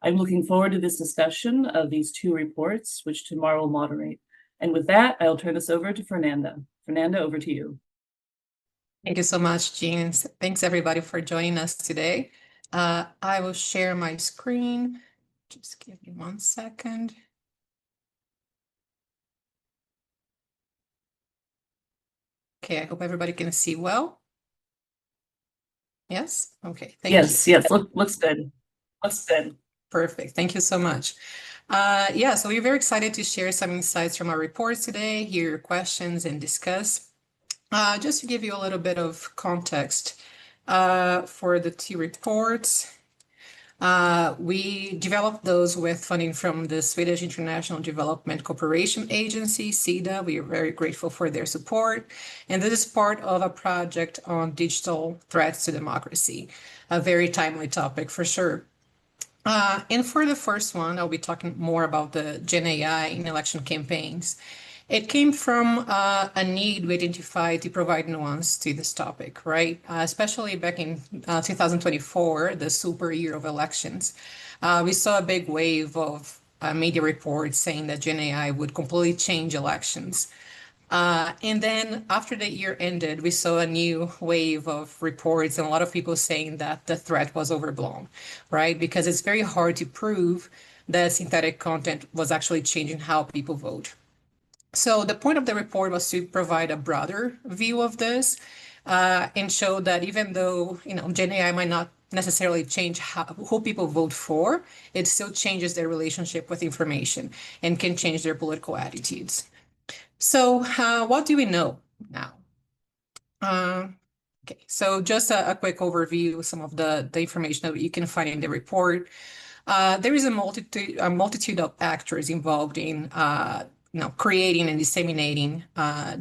I'm looking forward to this discussion of these two reports, which Tamar will moderate. And with that, I'll turn this over to Fernanda. Fernanda, over to you. Thank you so much, Jean. Thanks everybody for joining us today. I will share my screen. Just give me 1 second. Okay, I hope everybody can see well. Yes? Okay, thank you. Yes, looks good. Looks good. Perfect. Thank you so much. So we're very excited to share some insights from our reports today, hear your questions, and discuss. Just to give you a little bit of context for the two reports, we developed those with funding from the Swedish International Development Cooperation Agency, SIDA. We are very grateful for their support. And this is part of a project on digital threats to democracy, a very timely topic for sure. And for the first one, I'll be talking more about the Gen AI in election campaigns. It came from a need we identified to provide nuance to this topic, right? Especially back in 2024, the super year of elections. We saw a big wave of media reports saying that Gen AI would completely change elections. And then after the year ended, we saw a new wave of reports and a lot of people saying that the threat was overblown, right? Because it's very hard to prove that synthetic content was actually changing how people vote. So the point of the report was to provide a broader view of this and show that even though, Gen AI might not necessarily change who people vote for, it still changes their relationship with information and can change their political attitudes. So what do we know now? Okay, so just a quick overview of some of the information that you can find in the report. There is a multitude of actors involved in creating and disseminating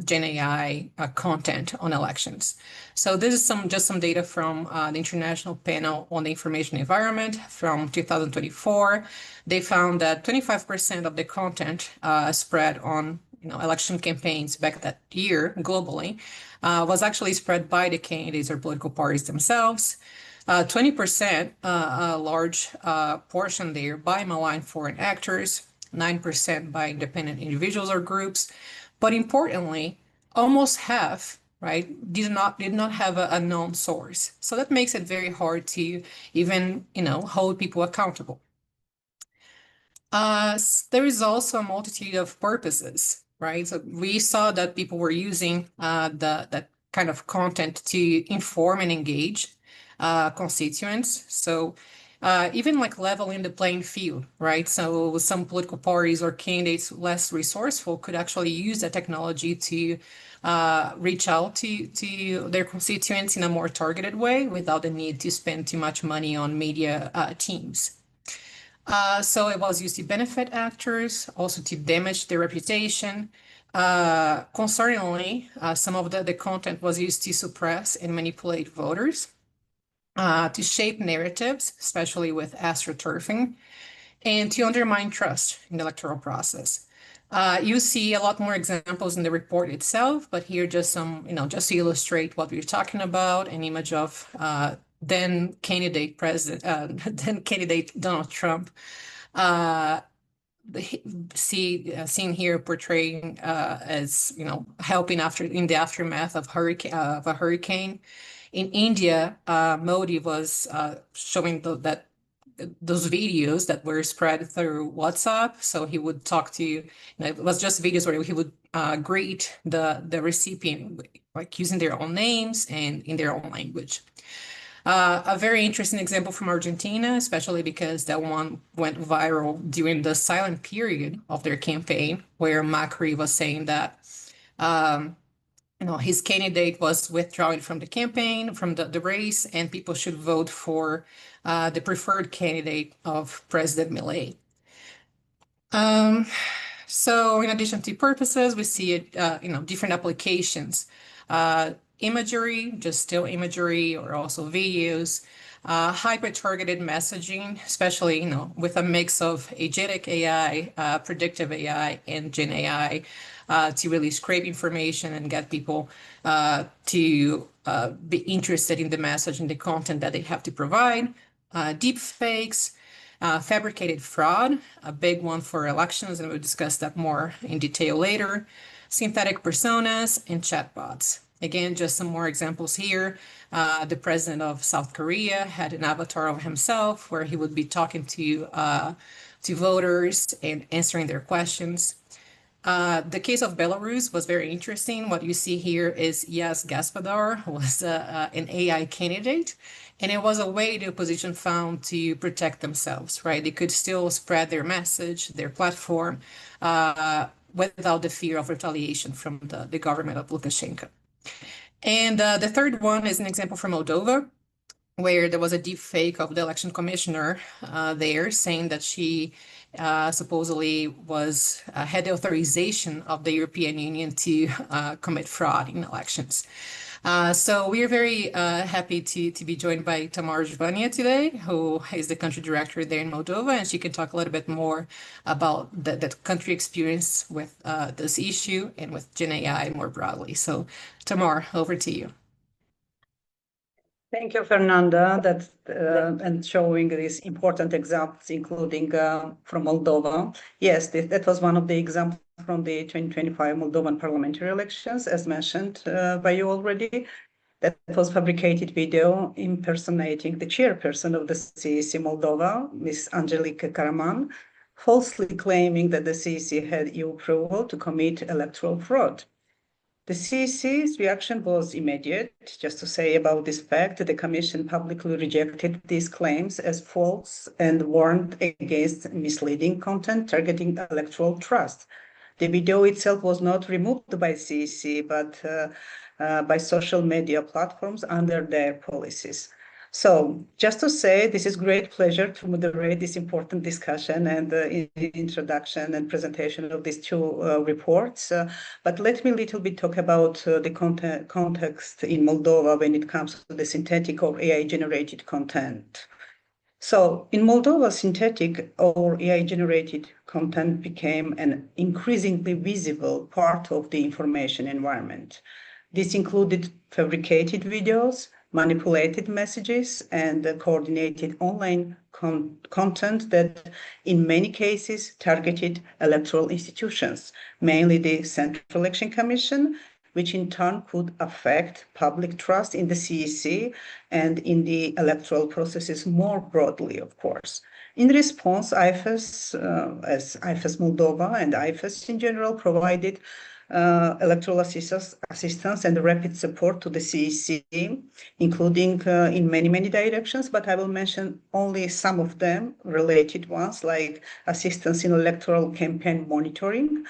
Gen AI content on elections. So this is just some data from the International Panel on the Information Environment from 2024. They found that 25% of the content spread on election campaigns back that year globally was actually spread by the candidates or political parties themselves. 20%, a large portion there by malign foreign actors, 9% by independent individuals or groups. But importantly, almost half, right, did not have a known source. So that makes it very hard to even, hold people accountable. There is also a multitude of purposes, right? So we saw that people were using that kind of content to inform and engage constituents. So even like leveling the playing field, right? So some political parties or candidates less resourceful could actually use the technology to reach out to their constituents in a more targeted way without the need to spend too much money on media teams. So it was used to benefit actors, also to damage their reputation. Concerningly, some of the content was used to suppress and manipulate voters, to shape narratives, especially with astroturfing, and to undermine trust in the electoral process. You see a lot more examples in the report itself, but here just some, just to illustrate what we're talking about, an image of then candidate Donald Trump, seen here portraying as helping in the aftermath of a hurricane. In India, Modi was showing that those videos that were spread through WhatsApp. So he would talk to, it was just videos where he would greet the recipient, like using their own names and in their own language. A very interesting example from Argentina, especially because that one went viral during the silent period of their campaign, where Macri was saying that his candidate was withdrawing from the campaign, from the race, and people should vote for the preferred candidate of President Milei. So in addition to purposes, we see it, different applications. Imagery, just still imagery, or also videos, hyper-targeted messaging, especially, with a mix of agentic AI, predictive AI, and Gen AI, to really scrape information and get people to be interested in the message and the content that they have to provide. Deep fakes, fabricated fraud, a big one for elections, and we'll discuss that more in detail later, synthetic personas, and chatbots. Again, just some more examples here. The president of South Korea had an avatar of himself where he would be talking to voters and answering their questions. The case of Belarus was very interesting. What you see here is Yas Gaspadar was an AI candidate, and it was a way the opposition found to protect themselves, right? They could still spread their message, their platform, without the fear of retaliation from the government of Lukashenko. And the third one is an example from Moldova, where there was a deep fake of the election commissioner there saying that she supposedly had the authorization of the European Union to commit fraud in elections. So we are very happy to be joined by Tamar Jvania today, who is the country director there in Moldova, and she can talk a little bit more about the country experience with this issue and with Gen AI more broadly. So Tamar, over to you. Thank you, Fernanda, and showing these important examples, including from Moldova. Yes, that was one of the examples from the 2025 Moldovan parliamentary elections, as mentioned by you already. That was fabricated video impersonating the chairperson of the CEC Moldova, Ms. Angelica Karaman, falsely claiming that the CEC had EU approval to commit electoral fraud. The CEC's reaction was immediate. Just to say about this fact, the Commission publicly rejected these claims as false and warned against misleading content targeting electoral trust. The video itself was not removed by CEC, but by social media platforms under their policies. So just to say, this is great pleasure to moderate this important discussion and introduction and presentation of these two reports. But let me a little bit talk about the context in Moldova when it comes to the synthetic or AI-generated content. So in Moldova, synthetic or AI-generated content became an increasingly visible part of the information environment. This included fabricated videos, manipulated messages, and coordinated online content that in many cases targeted electoral institutions, mainly the Central Election Commission, which in turn could affect public trust in the CEC and in the electoral processes more broadly, of course. In response, IFES, as IFES Moldova and IFES in general, provided electoral assistance and rapid support to the CEC, including in many directions, but I will mention only some of them, related ones, like assistance in electoral campaign monitoring,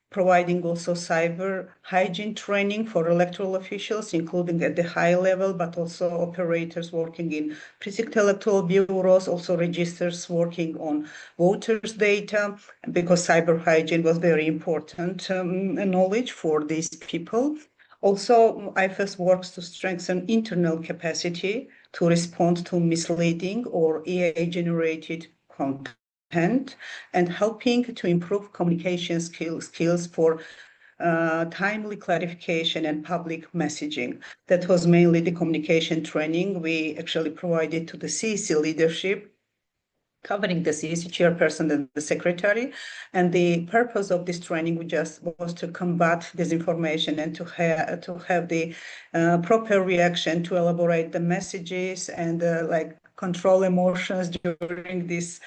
providing also cyber hygiene training for electoral officials, including at the high level, but also operators working in precinct electoral bureaus, also registers working on voters' data, because cyber hygiene was very important knowledge for these people. Also, IFES works to strengthen internal capacity to respond to misleading or AI-generated content, and helping to improve communication skills for timely clarification and public messaging. That was mainly the communication training we actually provided to the CEC leadership, covering the CEC chairperson and the secretary. And the purpose of this training was to combat disinformation and to have the proper reaction, to elaborate the messages and control emotions during this,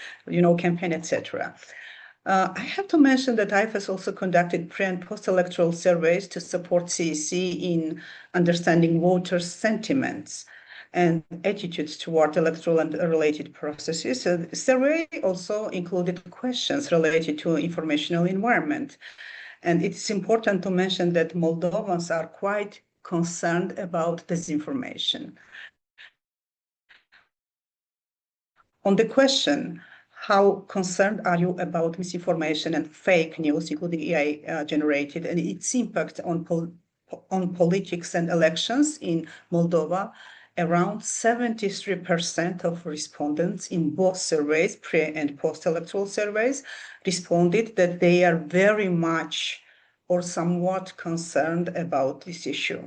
campaign, etc. I have to mention that IFES also conducted pre- and post-electoral surveys to support CEC in understanding voters' sentiments and attitudes toward electoral and related processes. The survey also included questions related to informational environment. And it's important to mention that Moldovans are quite concerned about disinformation. On the question, how concerned are you about misinformation and fake news, including AI generated, and its impact on politics and elections in Moldova? Around 73% of respondents in both surveys, pre- and post-electoral surveys, responded that they are very much or somewhat concerned about this issue.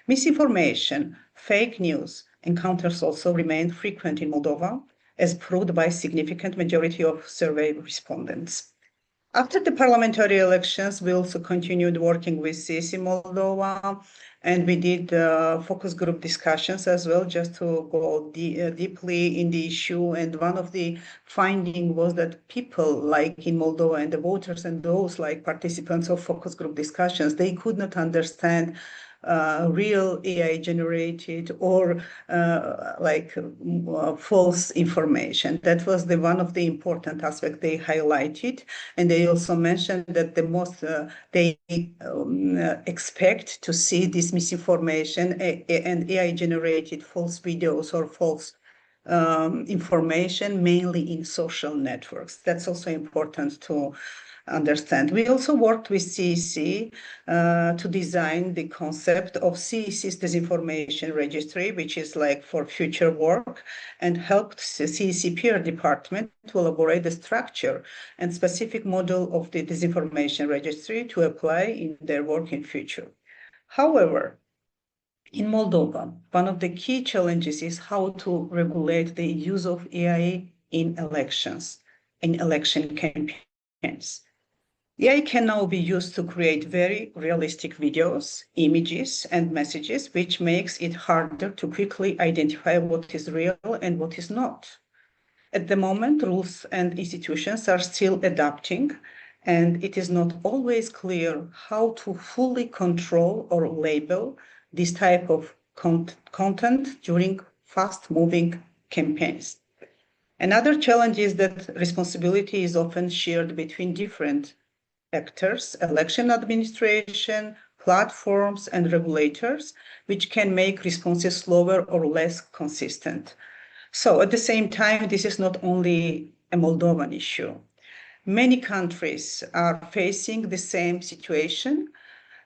Misinformation, fake news encounters also remain frequent in Moldova, as proved by significant majority of survey respondents. After the parliamentary elections, we also continued working with CC Moldova, and we did focus group discussions as well, just to go deeply in the issue. And one of the findings was that people like in Moldova and the voters and those like participants of focus group discussions, they could not understand real AI generated or false information. That was one of the important aspects they highlighted. And they also mentioned that the most they expect to see this misinformation and AI generated false videos or false information, mainly in social networks. That's also important to understand. We also worked with CEC to design the concept of CEC's disinformation registry, which is like for future work, and helped CEC peer department to elaborate the structure and specific model of the disinformation registry to apply in their work in future. However, in Moldova, one of the key challenges is how to regulate the use of AI in elections, in election campaigns. AI can now be used to create very realistic videos, images, and messages, which makes it harder to quickly identify what is real and what is not. At the moment, rules and institutions are still adapting, and it is not always clear how to fully control or label this type of content during fast-moving campaigns. Another challenge is that responsibility is often shared between different actors, election administration, platforms, and regulators, which can make responses slower or less consistent. So at the same time, this is not only a Moldovan issue. Many countries are facing the same situation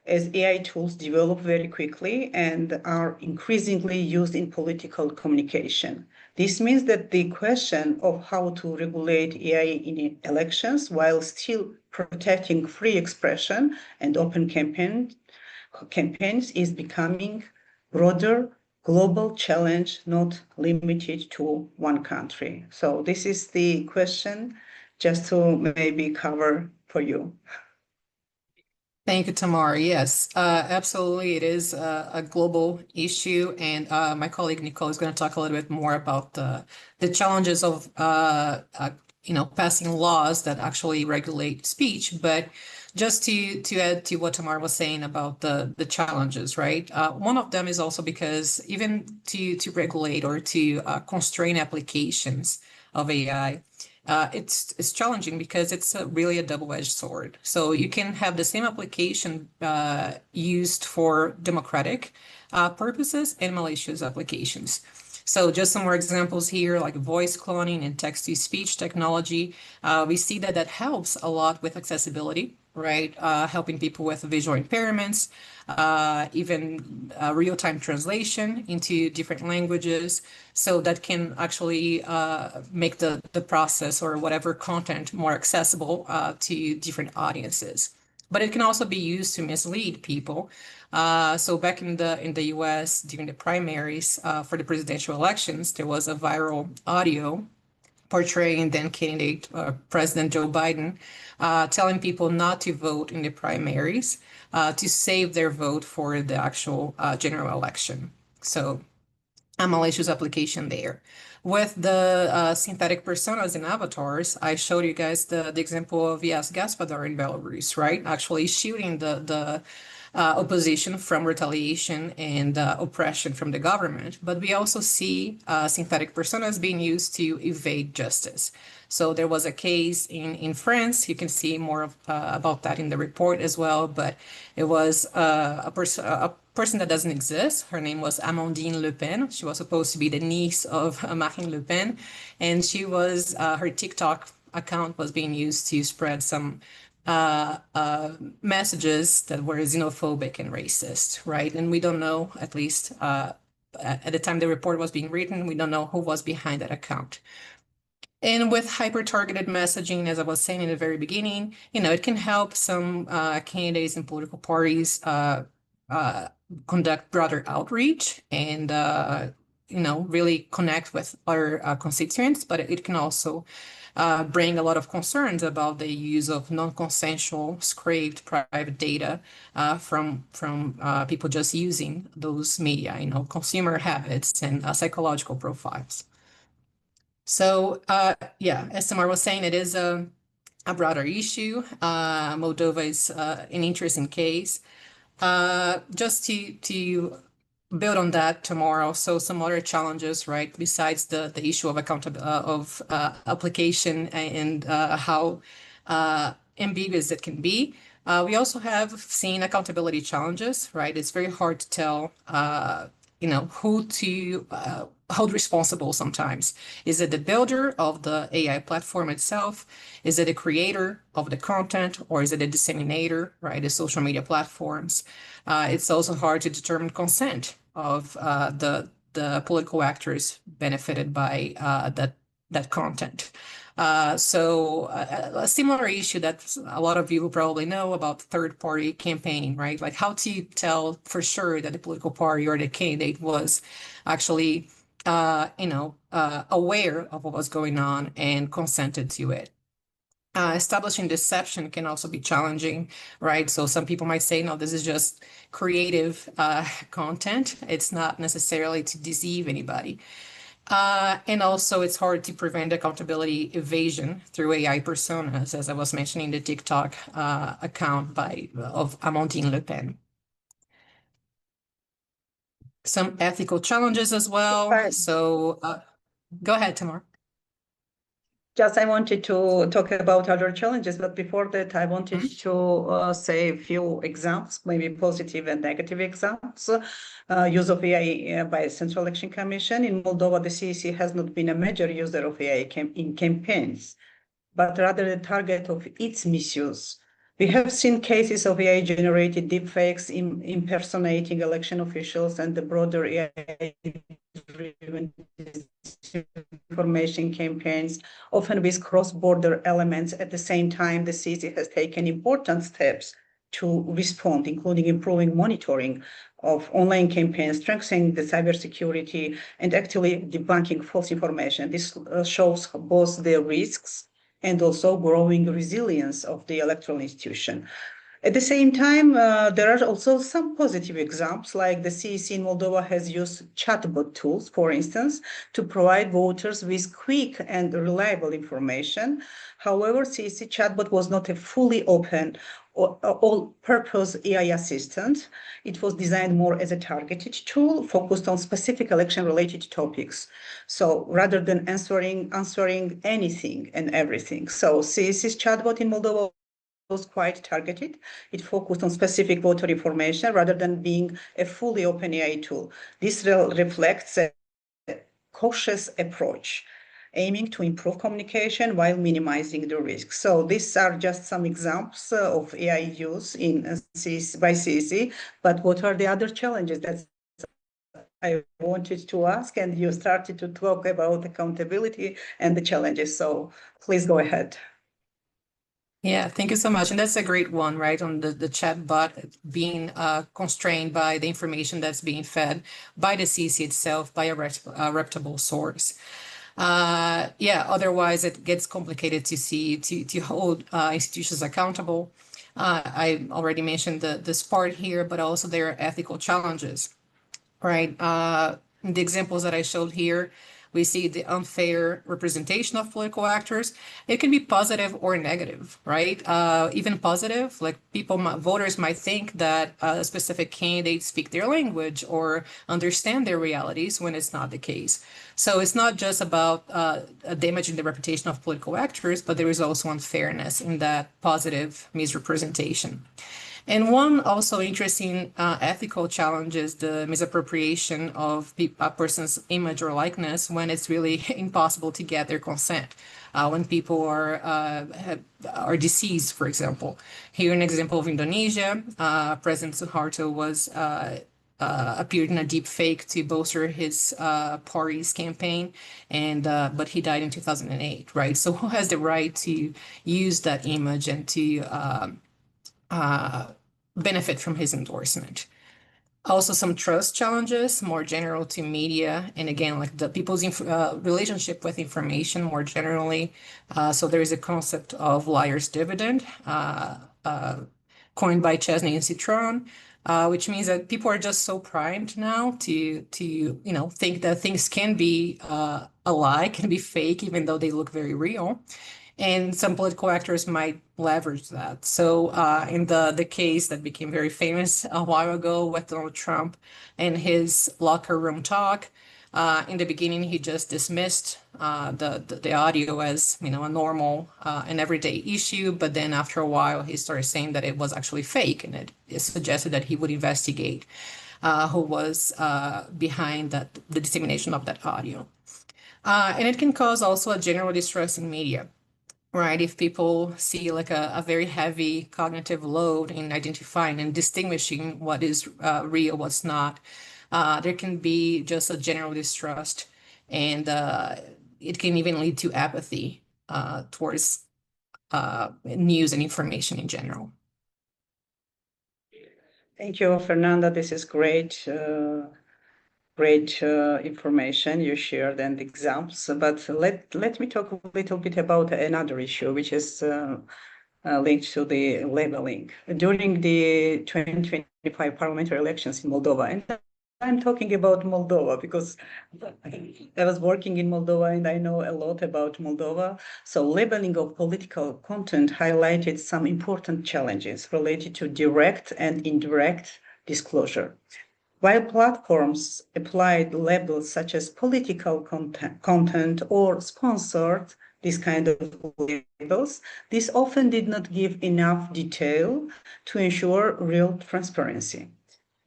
as AI tools develop very quickly and are increasingly used in political communication. This means that the question of how to regulate AI in elections while still protecting free expression and open campaigns is becoming broader global challenge, not limited to one country. So this is the question just to maybe cover for you. Thank you, Tamar. Yes, absolutely. It is a global issue, and my colleague Nicole is going to talk a little bit more about the challenges of passing laws that actually regulate speech. But just to add to what Tamar was saying about the challenges, right? One of them is also because even to regulate or to constrain applications of AI. It's challenging because it's really a double-edged sword. So you can have the same application used for democratic purposes and malicious applications. So just some more examples here, like voice cloning and text-to-speech technology. We see that helps a lot with accessibility, right? Helping people with visual impairments, even real-time translation into different languages. So that can actually make the process or whatever content more accessible to different audiences. But it can also be used to mislead people. So back in the US during the primaries for the presidential elections, there was a viral audio portraying then candidate President Joe Biden, telling people not to vote in the primaries, to save their vote for the actual general election. So a malicious application there. With the synthetic personas and avatars, I showed you guys the example of Yes Gaspador in Belarus, right? Actually shielding the opposition from retaliation and oppression from the government. But we also see synthetic personas being used to evade justice. So there was a case in France. You can see more about that in the report as well. But it was a person that doesn't exist. Her name was Amandine Le Pen. She was supposed to be the niece of Marine Le Pen. And she was, her TikTok account was being used to spread some messages that were xenophobic and racist, right? And we don't know, at least at the time the report was being written, we don't know who was behind that account. And with hyper-targeted messaging, as I was saying in the very beginning, it can help some candidates and political parties conduct broader outreach and really connect with our constituents, but it can also bring a lot of concerns about the use of non-consensual scraped private data from people just using those media, consumer habits and psychological profiles. So yeah, as Tamar was saying, it is a broader issue. Moldova is an interesting case. Just to build on that tomorrow, so some other challenges, right, besides the issue of accountability of application and how ambiguous it can be. We also have seen accountability challenges, right? It's very hard to tell, who to hold responsible sometimes. Is it the builder of the AI platform itself? Is it the creator of the content, or is it a disseminator, right? The social media platforms. It's also hard to determine consent of the political actors benefited by that content. So a similar issue that a lot of you probably know about third-party campaigning, right? Like how to tell for sure that the political party or the candidate was actually, aware of what was going on and consented to it. Establishing deception can also be challenging, right? So some people might say, no, this is just creative content. It's not necessarily to deceive anybody. And also it's hard to prevent accountability evasion through AI personas, as I was mentioning the TikTok account of Amandine Le Pen. Some ethical challenges as well. Right. So go ahead, Tamar. Just I wanted to talk about other challenges, but before that, I wanted to say a few examples, maybe positive and negative examples. Use of AI by Central Election Commission. In Moldova, the CEC has not been a major user of AI in campaigns, but rather the target of its misuse. We have seen cases of AI-generated deepfakes impersonating election officials and the broader AI-driven information campaigns, often with cross-border elements. At the same time, the CEC has taken important steps to respond, including improving monitoring of online campaigns, strengthening the cybersecurity, and actually debunking false information. This shows both the risks and also growing resilience of the electoral institution. At the same time, there are also some positive examples, like the CEC in Moldova has used chatbot tools, for instance, to provide voters with quick and reliable information. However, CEC chatbot was not a fully open all-purpose AI assistant. It was designed more as a targeted tool focused on specific election-related topics. So rather than answering anything and everything. So CEC's chatbot in Moldova was quite targeted. It focused on specific voter information rather than being a fully open AI tool. This reflects a cautious approach, aiming to improve communication while minimizing the risk. So these are just some examples of AI use by CEC, but what are the other challenges that I wanted to ask, and you started to talk about accountability and the challenges. So please go ahead. Yeah, thank you so much. And that's a great one, right? On the chat bot being constrained by the information that's being fed by the CEC itself, by a reputable source. Yeah, otherwise it gets complicated to hold institutions accountable. I already mentioned this part here, but also there are ethical challenges, right? The examples that I showed here, we see the unfair representation of political actors. It can be positive or negative, right? Even positive, like voters might think that a specific candidate speak their language or understand their realities when it's not the case. So it's not just about damaging the reputation of political actors, but there is also unfairness in that positive misrepresentation. And one also interesting ethical challenge is the misappropriation of a person's image or likeness when it's really impossible to get their consent. When people are deceased, for example. Here, an example of Indonesia, President Suharto was appeared in a deep fake to bolster his party's campaign, but he died in 2008, right? So who has the right to use that image and to benefit from his endorsement? Also some trust challenges, more general to media, and again, like the people's relationship with information more generally. So there is a concept of liar's dividend, coined by Chesney and Citron, which means that people are just so primed now to think that things can be a lie, can be fake, even though they look very real. And some political actors might leverage that. So in the case that became very famous a while ago with Donald Trump and his locker room talk, in the beginning he just dismissed the audio as a normal and everyday issue, but then after a while he started saying that it was actually fake, and it suggested that he would investigate who was behind the dissemination of that audio. And it can cause also a general distrust in media. Right, if people see like a very heavy cognitive load in identifying and distinguishing what is real, what's not, there can be just a general distrust, and it can even lead to apathy towards news and information in general. Thank you, Fernanda. This is great. Great information you shared and examples, but let me talk a little bit about another issue, which is linked to the labeling. During the 2025 parliamentary elections in Moldova, and I'm talking about Moldova because I was working in Moldova and I know a lot about Moldova. So labeling of political content highlighted some important challenges related to direct and indirect disclosure. While platforms applied labels such as political content or sponsored, these kind of labels, this often did not give enough detail to ensure real transparency.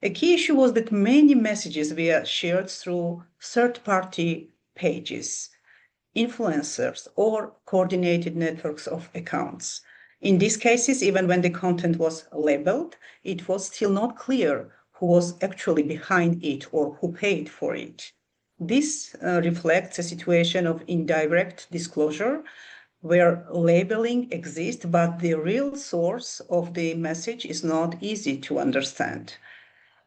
A key issue was that many messages were shared through third-party pages, influencers, or coordinated networks of accounts. In these cases, even when the content was labeled, it was still not clear who was actually behind it or who paid for it. This reflects a situation of indirect disclosure where labeling exists, but the real source of the message is not easy to understand.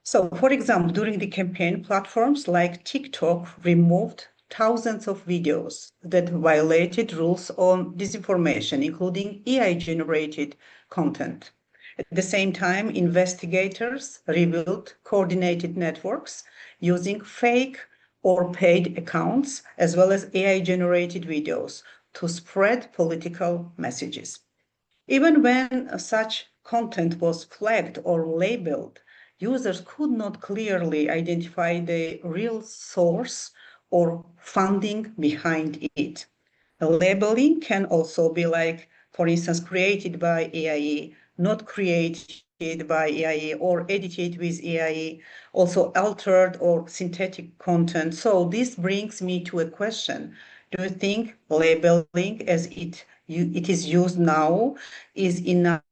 So, for example, during the campaign, platforms like TikTok removed thousands of videos that violated rules on disinformation, including AI-generated content. At the same time, investigators revealed coordinated networks using fake or paid accounts, as well as AI-generated videos to spread political messages. Even when such content was flagged or labeled, users could not clearly identify the real source or funding behind it. Labeling can also be like, for instance, created by AI, not created by AI, or edited with AI, also altered or synthetic content. So this brings me to a question. Do you think labeling as it is used now is enough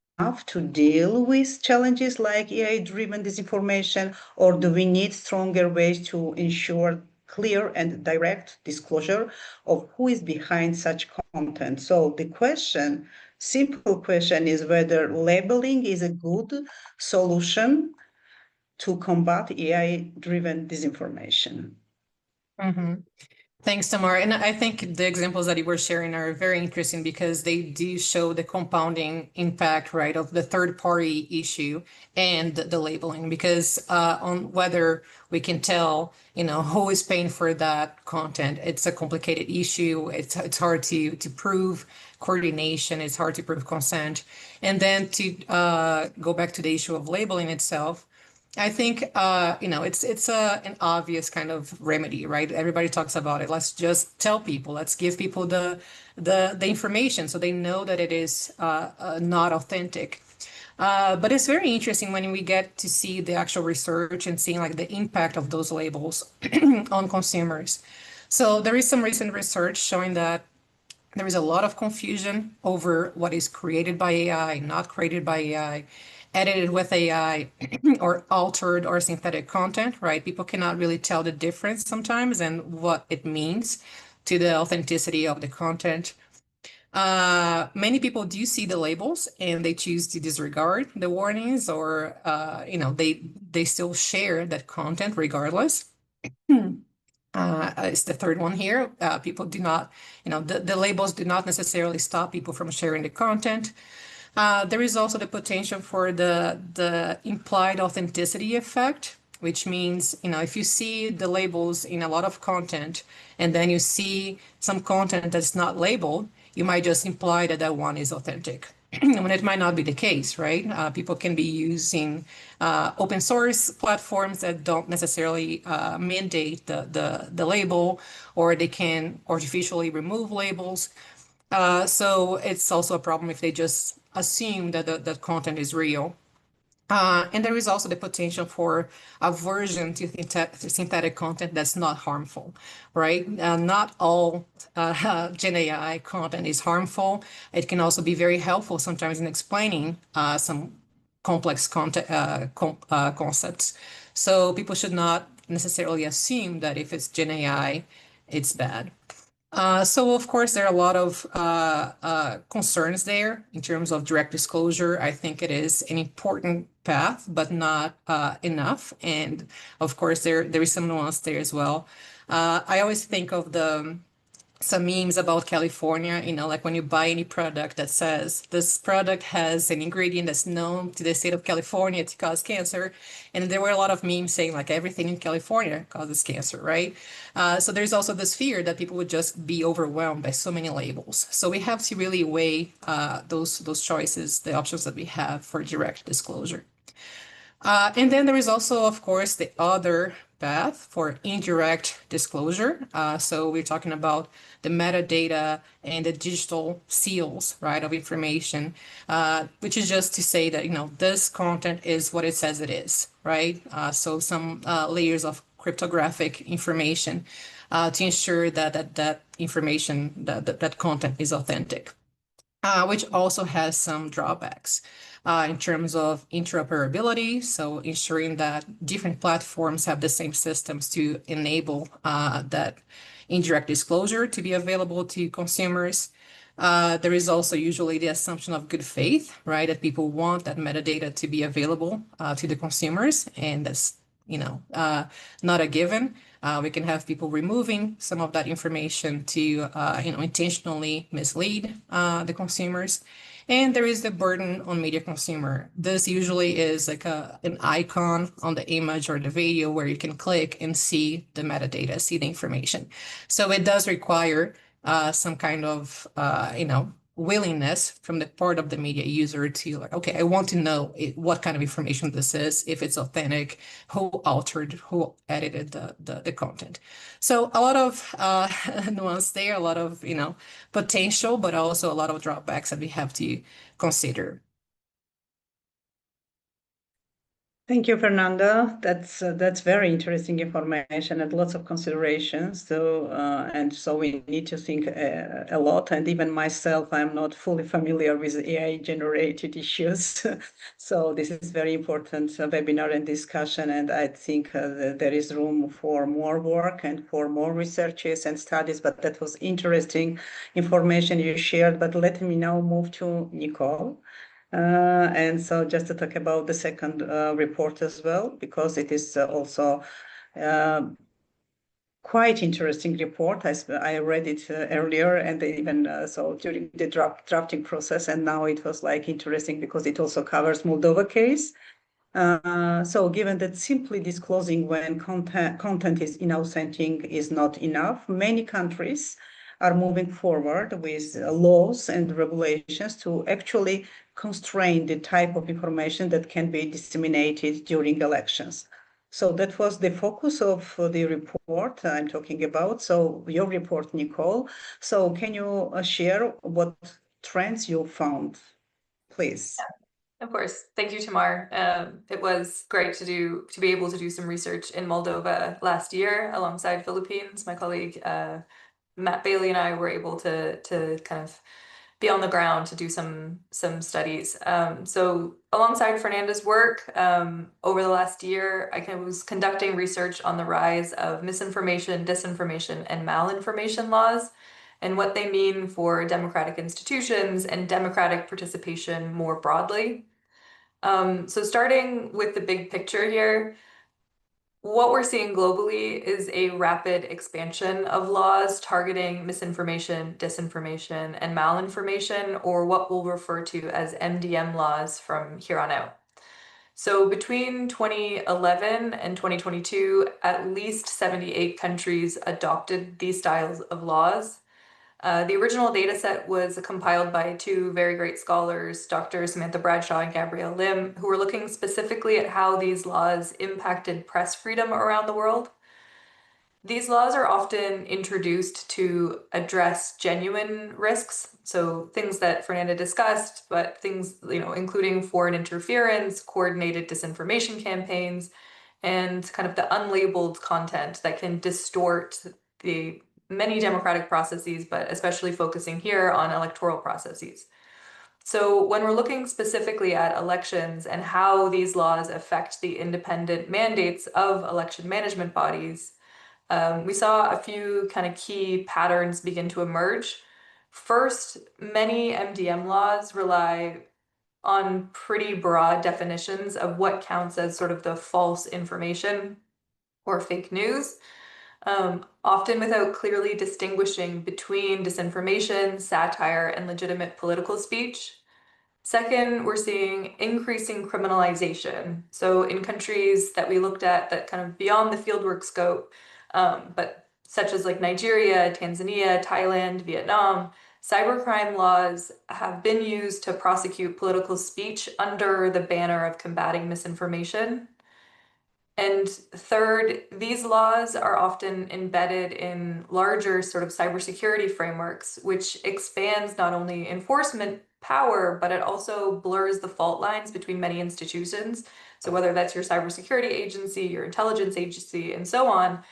to deal with challenges like AI-driven disinformation, or do we need stronger ways to ensure clear and direct disclosure of who is behind such content? So the simple question is whether labeling is a good solution to combat AI-driven disinformation. Mm-hmm. Thanks, Tamar. And I think the examples that you were sharing are very interesting because they do show the compounding impact, right, of the third party issue and the labeling. Because on whether we can tell, who is paying for that content, it's a complicated issue. It's hard to prove coordination. It's hard to prove consent. And then to go back to the issue of labeling itself, I think it's an obvious kind of remedy, right? Everybody talks about it. Let's just tell people. Let's give people the information so they know that it is not authentic. But it's very interesting when we get to see the actual research and seeing like the impact of those labels on consumers. So there is some recent research showing that there is a lot of confusion over what is created by AI, not created by AI, edited with AI, or altered or synthetic content, right? People cannot really tell the difference sometimes and what it means to the authenticity of the content. Many people do see the labels and they choose to disregard the warnings, or they still share that content regardless. It's the third one here. People do not, the labels do not necessarily stop people from sharing the content. There is also the potential for the implied authenticity effect, which means, if you see the labels in a lot of content and then you see some content that's not labeled, you might just imply that that one is authentic. When it might not be the case, right? People can be using open source platforms that don't necessarily mandate the label, or they can artificially remove labels. So it's also a problem if they just assume that the content is real. And there is also the potential for aversion to synthetic content that's not harmful, right? Not all Gen AI content is harmful. It can also be very helpful sometimes in explaining some complex concepts. So people should not necessarily assume that if it's Gen AI, it's bad. So of course, there are a lot of concerns there in terms of direct disclosure. I think it is an important path, but not enough. And of course, there is some nuance there as well. I always think of some memes about California, like when you buy any product that says this product has an ingredient that's known to the state of California to cause cancer. And there were a lot of memes saying like everything in California causes cancer, right? So there's also this fear that people would just be overwhelmed by so many labels. So we have to really weigh those choices, the options that we have for direct disclosure. And then there is also, of course, the other path for indirect disclosure. So we're talking about the metadata and the digital seals, right, of information, which is just to say that, this content is what it says it is, right? So some layers of cryptographic information to ensure that information, that content is authentic. Which also has some drawbacks in terms of interoperability. So ensuring that different platforms have the same systems to enable that indirect disclosure to be available to consumers. There is also usually the assumption of good faith, right? That people want that metadata to be available to the consumers, and that's not a given. We can have people removing some of that information to, intentionally mislead the consumers. And there is the burden on media consumer. This usually is like an icon on the image or the video where you can click and see the metadata, see the information. So it does require some kind of, willingness from the part of the media user to like, okay, I want to know what kind of information this is, if it's authentic, who altered, who edited the content. So a lot of nuance there, a lot of, potential, but also a lot of drawbacks that we have to consider. Thank you, Fernanda. That's very interesting information and lots of considerations. So we need to think a lot. And even myself, I'm not fully familiar with AI generated issues. So this is very important webinar and discussion. And I think there is room for more work and for more researches and studies. But that was interesting information you shared. But let me now move to Nicole. And so just to talk about the second report as well, because it is also quite interesting report. I read it earlier, and even so during the drafting process, and now it was like interesting because it also covers Moldova case. So given that simply disclosing when content is inauthentic is not enough, many countries are moving forward with laws and regulations to actually constrain the type of information that can be disseminated during elections. So that was the focus of the report I'm talking about. So your report, Nicole. So can you share what trends you found, please? Of course. Thank you, Tamar. It was great to be able to do some research in Moldova last year alongside Philippines. My colleague Matt Bailey and I were able to kind of be on the ground to do some studies. So alongside Fernanda's work, over the last year, I was conducting research on the rise of misinformation, disinformation, and malinformation laws. and what they mean for democratic institutions and democratic participation more broadly. So starting with the big picture here, what we're seeing globally is a rapid expansion of laws targeting misinformation, disinformation, and malinformation, or what we'll refer to as MDM laws from here on out. So between 2011 and 2022, at least 78 countries adopted these styles of laws. The original data set was compiled by two very great scholars, Dr. Samantha Bradshaw and Gabrielle Lim, who were looking specifically at how these laws impacted press freedom around the world. These laws are often introduced to address genuine risks, so things that Fernanda discussed, but things, including foreign interference, coordinated disinformation campaigns, and kind of the unlabeled content that can distort the many democratic processes, but especially focusing here on electoral processes. So when we're looking specifically at elections and how these laws affect the independent mandates of election management bodies, we saw a few kind of key patterns begin to emerge. First, many MDM laws rely on pretty broad definitions of what counts as sort of the false information or fake news, often without clearly distinguishing between disinformation, satire, and legitimate political speech. Second, we're seeing increasing criminalization. So in countries that we looked at that kind of beyond the fieldwork scope, but such as like Nigeria, Tanzania, Thailand, Vietnam, cybercrime laws have been used to prosecute political speech under the banner of combating misinformation. And third, these laws are often embedded in larger sort of cybersecurity frameworks, which expands not only enforcement power, but it also blurs the fault lines between many institutions. So whether that's your cybersecurity agency, your intelligence agency, and so on,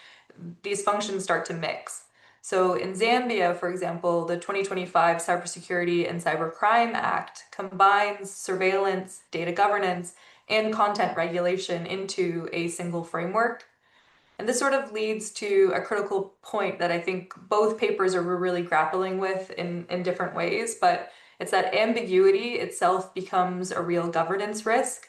these functions start to mix. So in Zambia, for example, the 2025 Cybersecurity and Cybercrime Act combines surveillance, data governance, and content regulation into a single framework. And this sort of leads to a critical point that I think both papers are really grappling with in different ways, but it's that ambiguity itself becomes a real governance risk.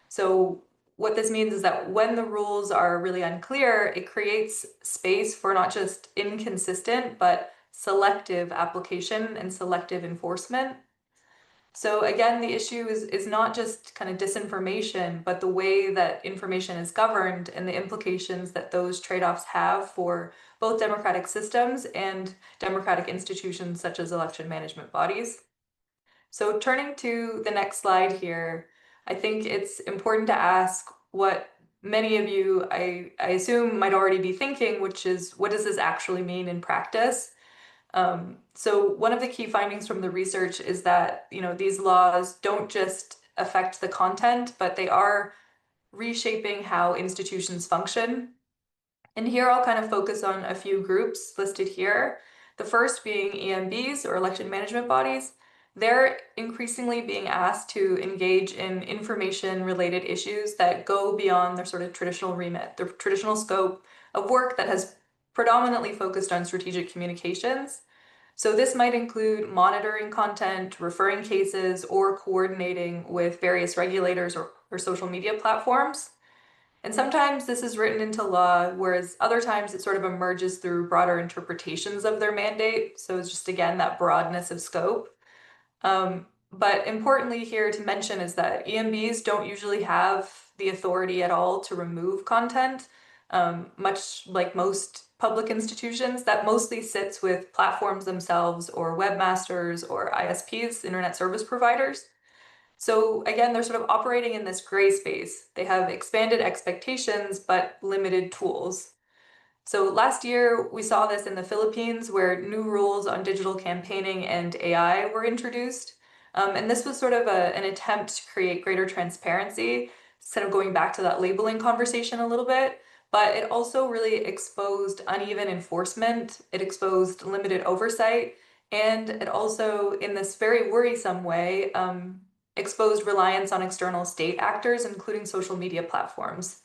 So what this means is that when the rules are really unclear, it creates space for not just inconsistent, but selective application and selective enforcement. So again, the issue is not just kind of disinformation, but the way that information is governed and the implications that those trade-offs have for both democratic systems and democratic institutions such as election management bodies. So turning to the next slide here, I think it's important to ask what many of you, I assume, might already be thinking, which is, what does this actually mean in practice? So one of the key findings from the research is that, these laws don't just affect the content, but they are reshaping how institutions function. And here I'll kind of focus on a few groups listed here. The first being EMBs, or election management bodies. They're increasingly being asked to engage in information-related issues that go beyond their sort of traditional remit, their traditional scope of work that has predominantly focused on strategic communications. So this might include monitoring content, referring cases, or coordinating with various regulators or social media platforms. And sometimes this is written into law, whereas other times it sort of emerges through broader interpretations of their mandate. So it's just, again, that broadness of scope. But importantly here to mention is that EMBs don't usually have the authority at all to remove content, much like most public institutions. That mostly sits with platforms themselves or webmasters or ISPs, internet service providers. So again, they're sort of operating in this gray space. They have expanded expectations, but limited tools. So last year, we saw this in the Philippines, where new rules on digital campaigning and AI were introduced. And this was sort of an attempt to create greater transparency, instead of going back to that labeling conversation a little bit. But it also really exposed uneven enforcement. It exposed limited oversight. And it also, in this very worrisome way, exposed reliance on external state actors, including social media platforms.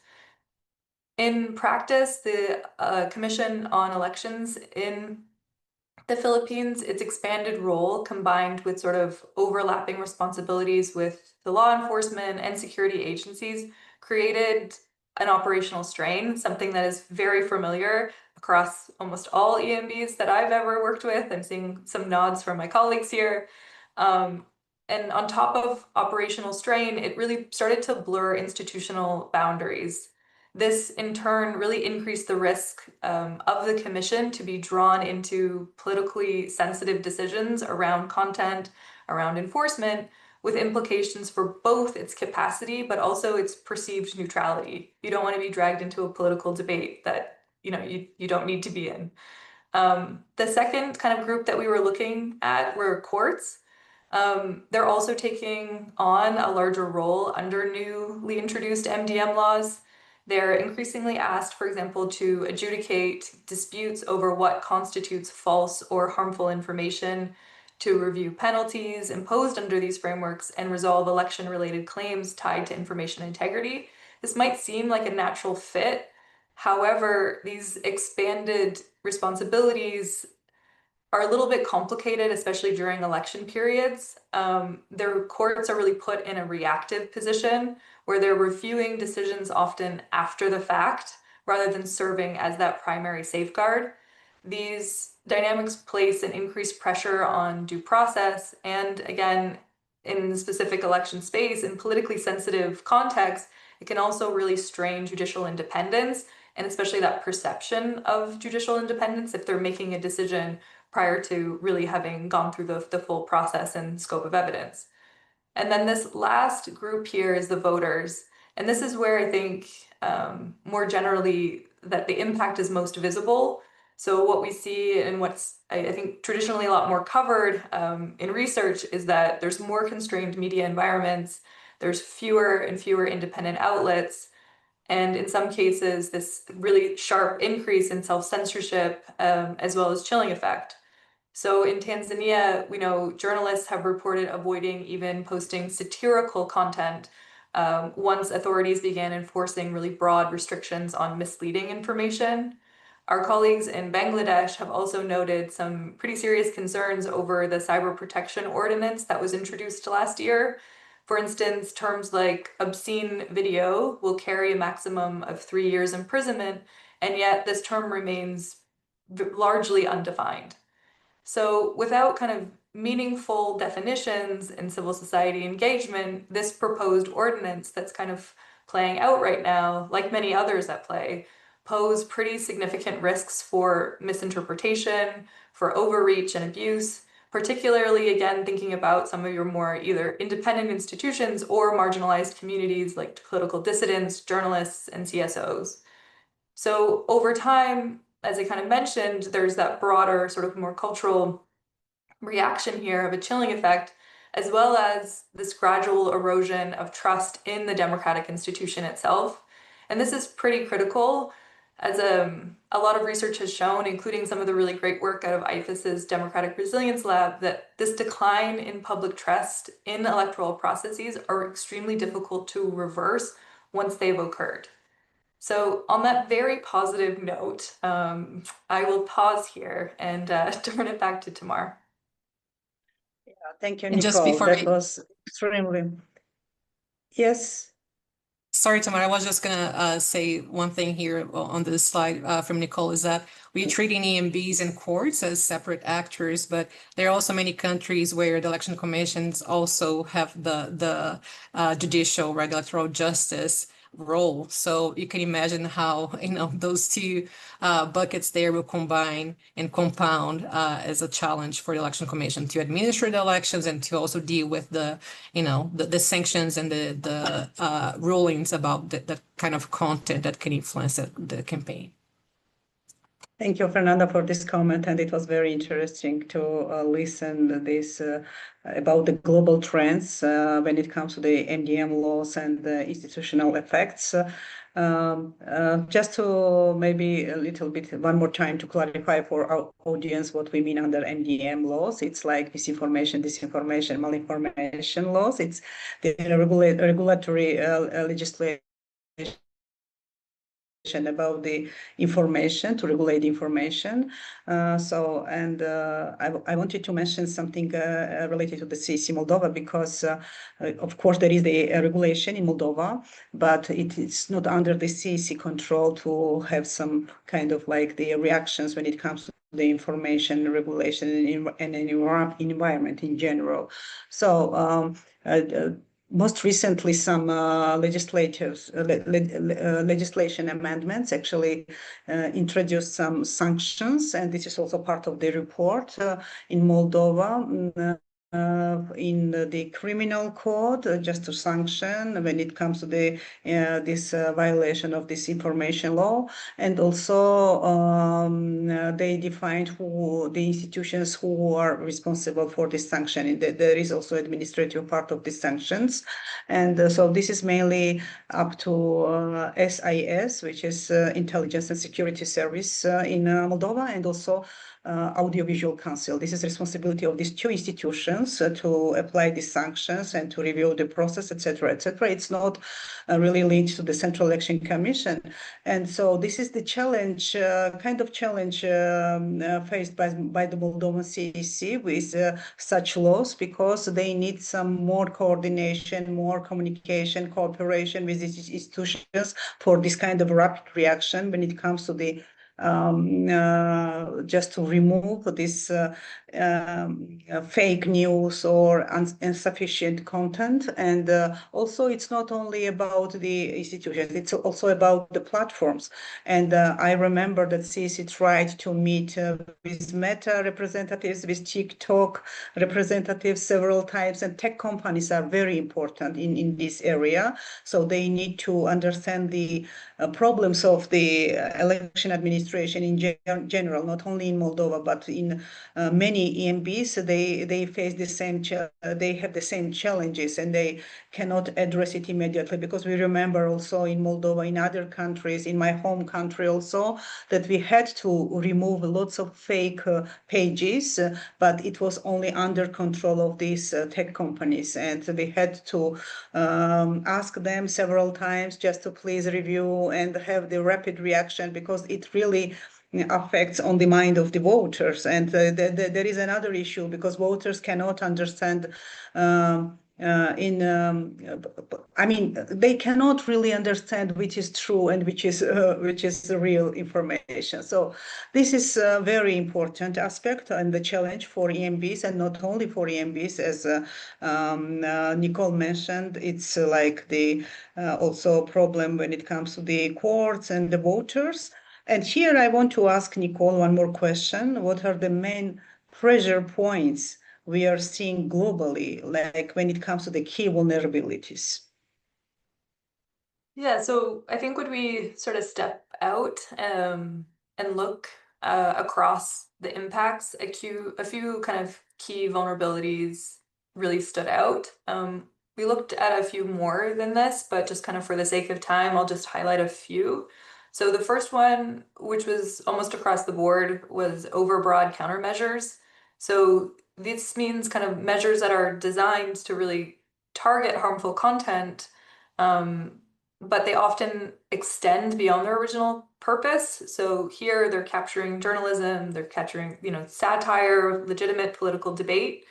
In practice, the Commission on Elections in the Philippines, its expanded role combined with sort of overlapping responsibilities with the law enforcement and security agencies created an operational strain, something that is very familiar across almost all EMBs that I've ever worked with. I'm seeing some nods from my colleagues here. And on top of operational strain, it really started to blur institutional boundaries. This in turn really increased the risk of the commission to be drawn into politically sensitive decisions around content, around enforcement, with implications for both its capacity but also its perceived neutrality. You don't want to be dragged into a political debate that you don't need to be in. The second kind of group that we were looking at were courts. They're also taking on a larger role under newly introduced MDM laws. They're increasingly asked, for example, to adjudicate disputes over what constitutes false or harmful information, to review penalties imposed under these frameworks, and resolve election-related claims tied to information integrity. This might seem like a natural fit. However, these expanded responsibilities are a little bit complicated, especially during election periods. Their courts are really put in a reactive position where they're reviewing decisions often after the fact rather than serving as that primary safeguard. These dynamics place an increased pressure on due process, and again, in the specific election space, in politically sensitive context, it can also really strain judicial independence, and especially that perception of judicial independence if they're making a decision prior to really having gone through the full process and scope of evidence. And then this last group here is the voters. And this is where I think more generally that the impact is most visible. So what we see and what's I think traditionally a lot more covered in research is that there's more constrained media environments, there's fewer and fewer independent outlets, and in some cases this really sharp increase in self-censorship as well as chilling effect. So in Tanzania, we know journalists have reported avoiding even posting satirical content once authorities began enforcing really broad restrictions on misleading information. Our colleagues in Bangladesh have also noted some pretty serious concerns over the cyber protection ordinance that was introduced last year. For instance, terms like obscene video will carry a maximum of 3 years imprisonment, and yet this term remains largely undefined. So without kind of meaningful definitions and civil society engagement, this proposed ordinance that's kind of playing out right now, like many others at play, pose pretty significant risks for misinterpretation, for overreach and abuse, particularly, again, thinking about some of your more either independent institutions or marginalized communities like political dissidents, journalists, and CSOs. So over time, as I kind of mentioned, there's that broader sort of more cultural reaction here of a chilling effect, as well as this gradual erosion of trust in the democratic institution itself. And this is pretty critical, as a lot of research has shown, including some of the really great work out of IFES's Democratic Resilience Lab, that this decline in public trust in electoral processes are extremely difficult to reverse once they've occurred. So on that very positive note, I will pause here and turn it back to Tamar. Yeah, thank you, And just Nicole. before That we- was extremely. Yes. Sorry, Tamara, I was just gonna say one thing here on this slide from Nicole is that we're treating EMBs and courts as separate actors, but there are also many countries where the election commissions also have the judicial, right, electoral justice role. So you can imagine how, those two buckets there will combine and compound as a challenge for the election commission to administer the elections and to also deal with the sanctions and the rulings about the kind of content that can influence the campaign. Thank you, Fernanda, for this comment, and it was very interesting to listen this about the global trends when it comes to the MDM laws and the institutional effects. Just to maybe a little bit one more time to clarify for our audience what we mean under MDM laws. It's like misinformation, disinformation, malinformation laws. It's the regulatory legislation about the information, to regulate information. I wanted to mention something related to the CEC Moldova, because of course there is the regulation in Moldova, but it is not under the CEC control to have some kind of like the reactions when it comes to the information regulation and environment in general. So most recently, some legislation amendments actually introduced some sanctions, and this is also part of the report in Moldova. In the criminal code, just to sanction when it comes to the this violation of this information law, and also they defined who the institutions who are responsible for this sanction. There is also administrative part of the sanctions, and so this is mainly up to SIS, which is Intelligence and Security Service in Moldova, and also Audiovisual Council. This is responsibility of these two institutions to apply these sanctions and to review the process, etc., etc. It's not really linked to the Central Election Commission, and so this is the challenge, kind of challenge faced by the Moldovan CEC with such laws, because they need some more coordination, more communication, cooperation with these institutions for this kind of rapid reaction when it comes to the just to remove this fake news or insufficient content. And also it's not only about the institutions, it's also about the platforms. And I remember that CEC tried to meet with Meta representatives, with TikTok representatives several times, and tech companies are very important in this area. So they need to understand the problems of the election administration in general, not only in Moldova, but in many EMBs. They face the same, they have the same challenges, and they cannot address it immediately, because we remember also in Moldova, in other countries, in my home country also, that we had to remove lots of fake pages, but it was only under control of these tech companies, and we had to ask them several times just to please review and have the rapid reaction, because it really affects on the mind of the voters. And there is another issue, because voters cannot understand I mean, they cannot really understand which is true and which is the real information. So this is a very important aspect and the challenge for EMBs, and not only for EMBs, as Nicole mentioned. It's like the also a problem when it comes to the courts and the voters. And here I want to ask Nicole one more question. What are the main pressure points we are seeing globally, like when it comes to the key vulnerabilities? Yeah, so I think when we sort of step out and look across the impacts, a few kind of key vulnerabilities really stood out. We looked at a few more than this, but just kind of for the sake of time, I'll just highlight a few. So the first one, which was almost across the board, was overbroad countermeasures. So this means kind of measures that are designed to really target harmful content, but they often extend beyond their original purpose. So here they're capturing journalism, they're capturing, satire, legitimate political debate.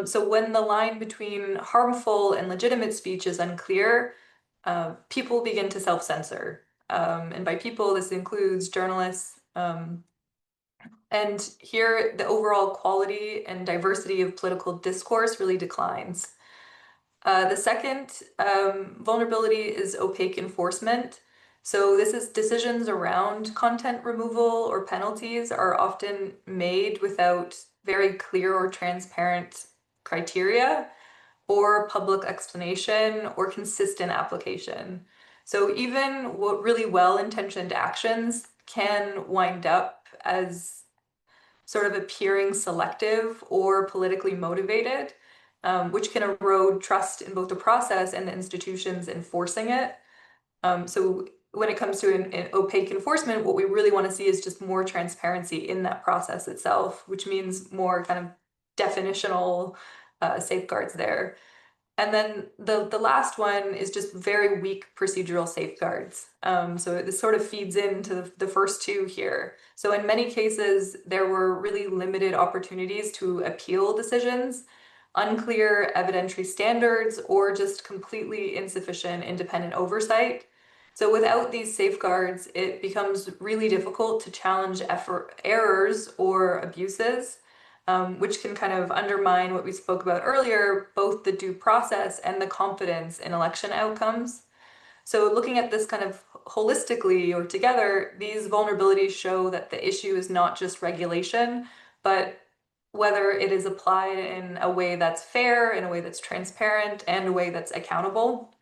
So when the line between harmful and legitimate speech is unclear, people begin to self-censor. And by people, this includes journalists. And here, the overall quality and diversity of political discourse really declines. The second vulnerability is opaque enforcement. So this is decisions around content removal or penalties are often made without very clear or transparent criteria or public explanation or consistent application. So even what really well-intentioned actions can wind up as sort of appearing selective or politically motivated, which can erode trust in both the process and the institutions enforcing it. So when it comes to an opaque enforcement, what we really want to see is just more transparency in that process itself, which means more kind of definitional safeguards there. And then the last one is just very weak procedural safeguards. So this sort of feeds into the first two here. So in many cases, there were really limited opportunities to appeal decisions, unclear evidentiary standards, or just completely insufficient independent oversight. So without these safeguards, it becomes really difficult to challenge errors or abuses, which can kind of undermine what we spoke about earlier, both the due process and the confidence in election outcomes. So looking at this kind of holistically or together, these vulnerabilities show that the issue is not just regulation, but whether it is applied in a way that's fair, in a way that's transparent, and a way that's accountable.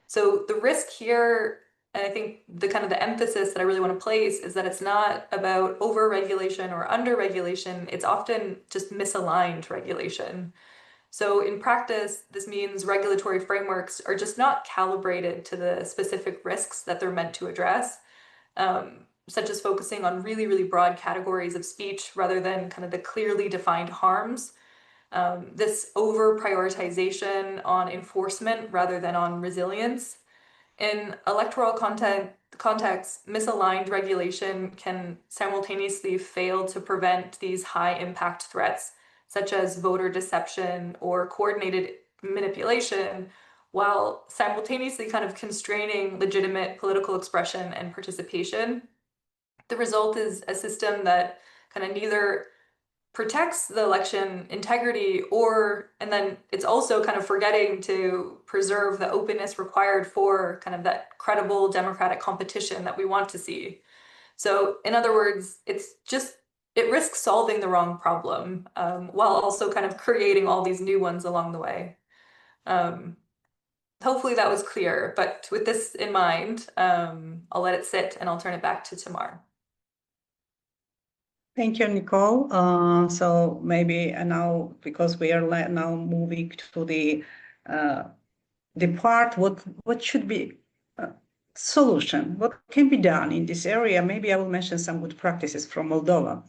So the risk here, and I think the kind of the emphasis that I really want to place, is that it's not about over-regulation or under-regulation. It's often just misaligned regulation. So in practice, this means regulatory frameworks are just not calibrated to the specific risks that they're meant to address, such as focusing on really, really broad categories of speech rather than kind of the clearly defined harms. This over-prioritization on enforcement rather than on resilience. In electoral context, misaligned regulation can simultaneously fail to prevent these high-impact threats, such as voter deception or coordinated manipulation, while simultaneously kind of constraining legitimate political expression and participation. The result is a system that kind of neither protects the election integrity and then it's also kind of forgetting to preserve the openness required for kind of that credible democratic competition that we want to see. So in other words, it risks solving the wrong problem, while also kind of creating all these new ones along the way. Hopefully that was clear, but with this in mind, I'll let it sit and I'll turn it back to Tamar. Thank you, Nicole. So maybe now, because we are now moving to the part, what should be solution? What can be done in this area? Maybe I will mention some good practices from Moldova,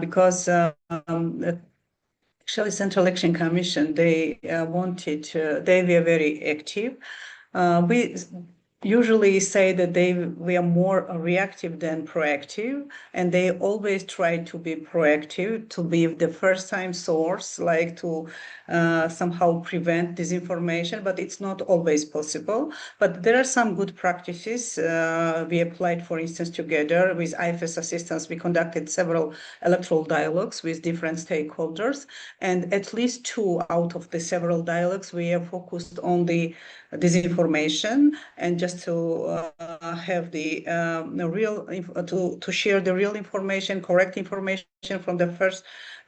because actually Central Election Commission, they they were very active. We usually say that we are more reactive than proactive, and they always try to be proactive, to be the first time source, like to somehow prevent disinformation, but it's not always possible. But there are some good practices. We applied, for instance, together with IFES assistance, we conducted several electoral dialogues with different stakeholders, and at least 2 out of the several dialogues, we are focused on the disinformation, and just to have the real to share the real information, correct information from the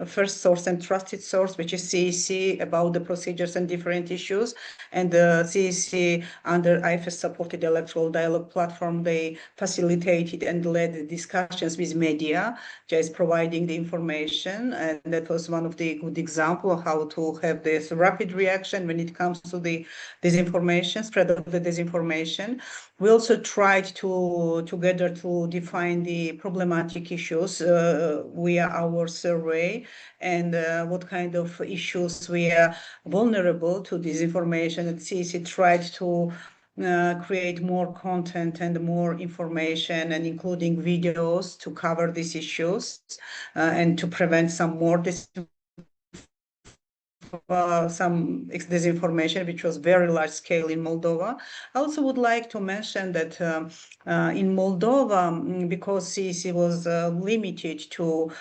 first source and trusted source, which is CEC, about the procedures and different issues. And the CEC, under IFES supported electoral dialogue platform, they facilitated and led discussions with media, just providing the information. And that was one of the good examples of how to have this rapid reaction when it comes to the disinformation, spread of the disinformation. We also tried together to define the problematic issues via our survey, and what kind of issues we are vulnerable to disinformation. And CEC tried to create more content and more information, and including videos to cover these issues and to prevent some more disinformation, which was very large scale in Moldova. I also would like to mention that in Moldova, because CEC was limited to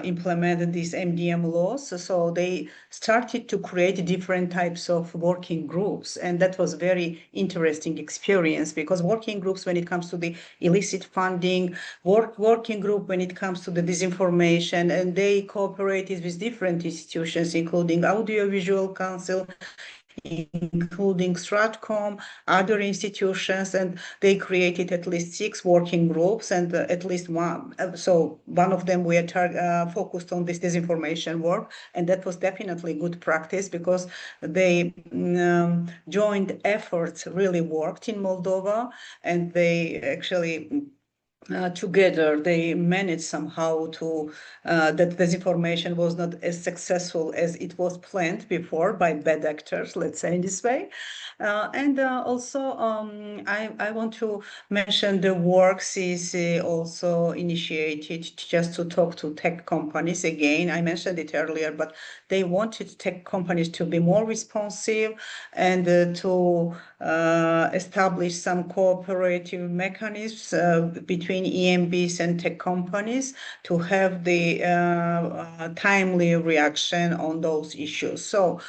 implement these MDM laws, so they started to create different types of working groups. And that was very interesting experience, because working groups when it comes to the illicit funding, working group when it comes to the disinformation, and they cooperated with different institutions, including Audiovisual Council, including Stratcom, other institutions, and they created at least 6 working groups, and at least one. So one of them we are focused on this disinformation work, and that was definitely good practice, because they joint efforts really worked in Moldova, and they actually together, they managed somehow to that disinformation was not as successful as it was planned before by bad actors, let's say in this way. And also, I want to mention the work CEC also initiated just to talk to tech companies. Again, I mentioned it earlier, but they wanted tech companies to be more responsive and to establish some cooperative mechanisms between EMBs and tech companies to have the timely reaction on those issues. So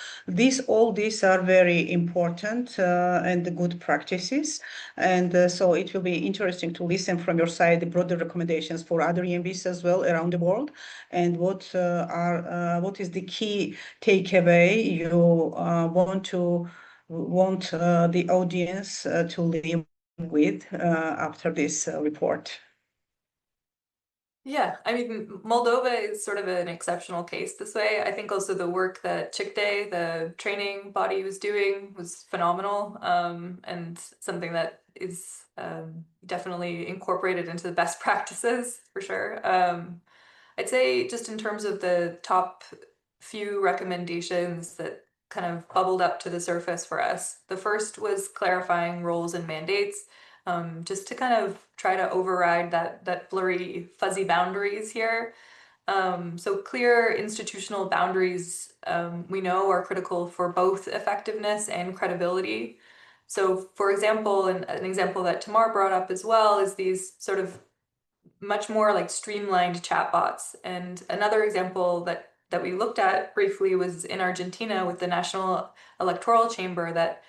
all these are very important and good practices. And so it will be interesting to listen from your side the broader recommendations for other EMBs as well around the world, and what is the key takeaway you want the audience to leave with after this report. Yeah, I mean, Moldova is sort of an exceptional case this way. I think also the work that Chick-Day, the training body, was doing was phenomenal, and something that is definitely incorporated into the best practices for sure. I'd say just in terms of the top few recommendations that kind of bubbled up to the surface for us, the first was clarifying roles and mandates. Just to kind of try to override that blurry, fuzzy boundaries here. So clear institutional boundaries, we know, are critical for both effectiveness and credibility. So for example, an example that Tamar brought up as well is these sort of much more like streamlined chatbots. And another example that we looked at briefly was in Argentina with the National Electoral Chamber that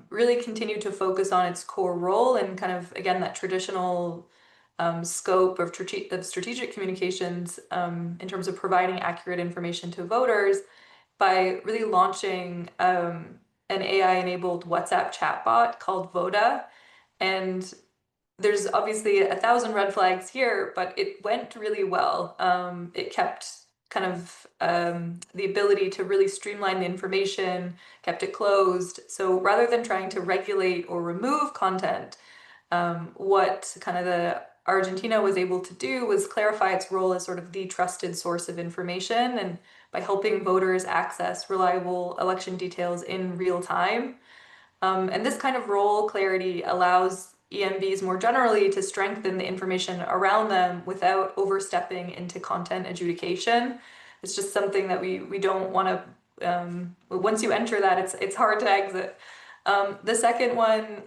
really continued to focus on its core role and kind of, again, that traditional scope of strategic communications in terms of providing accurate information to voters by really launching an AI-enabled WhatsApp chatbot called Voda. And there's obviously 1,000 red flags here, but it went really well. It kept kind of the ability to really streamline the information, kept it closed. So rather than trying to regulate or remove content, what kind of the Argentina was able to do was clarify its role as sort of the trusted source of information, and by helping voters access reliable election details in real time. And this kind of role clarity allows EMBs more generally to strengthen the information around them without overstepping into content adjudication. It's just something that we don't want to, once you enter that, it's hard to exit. The second one,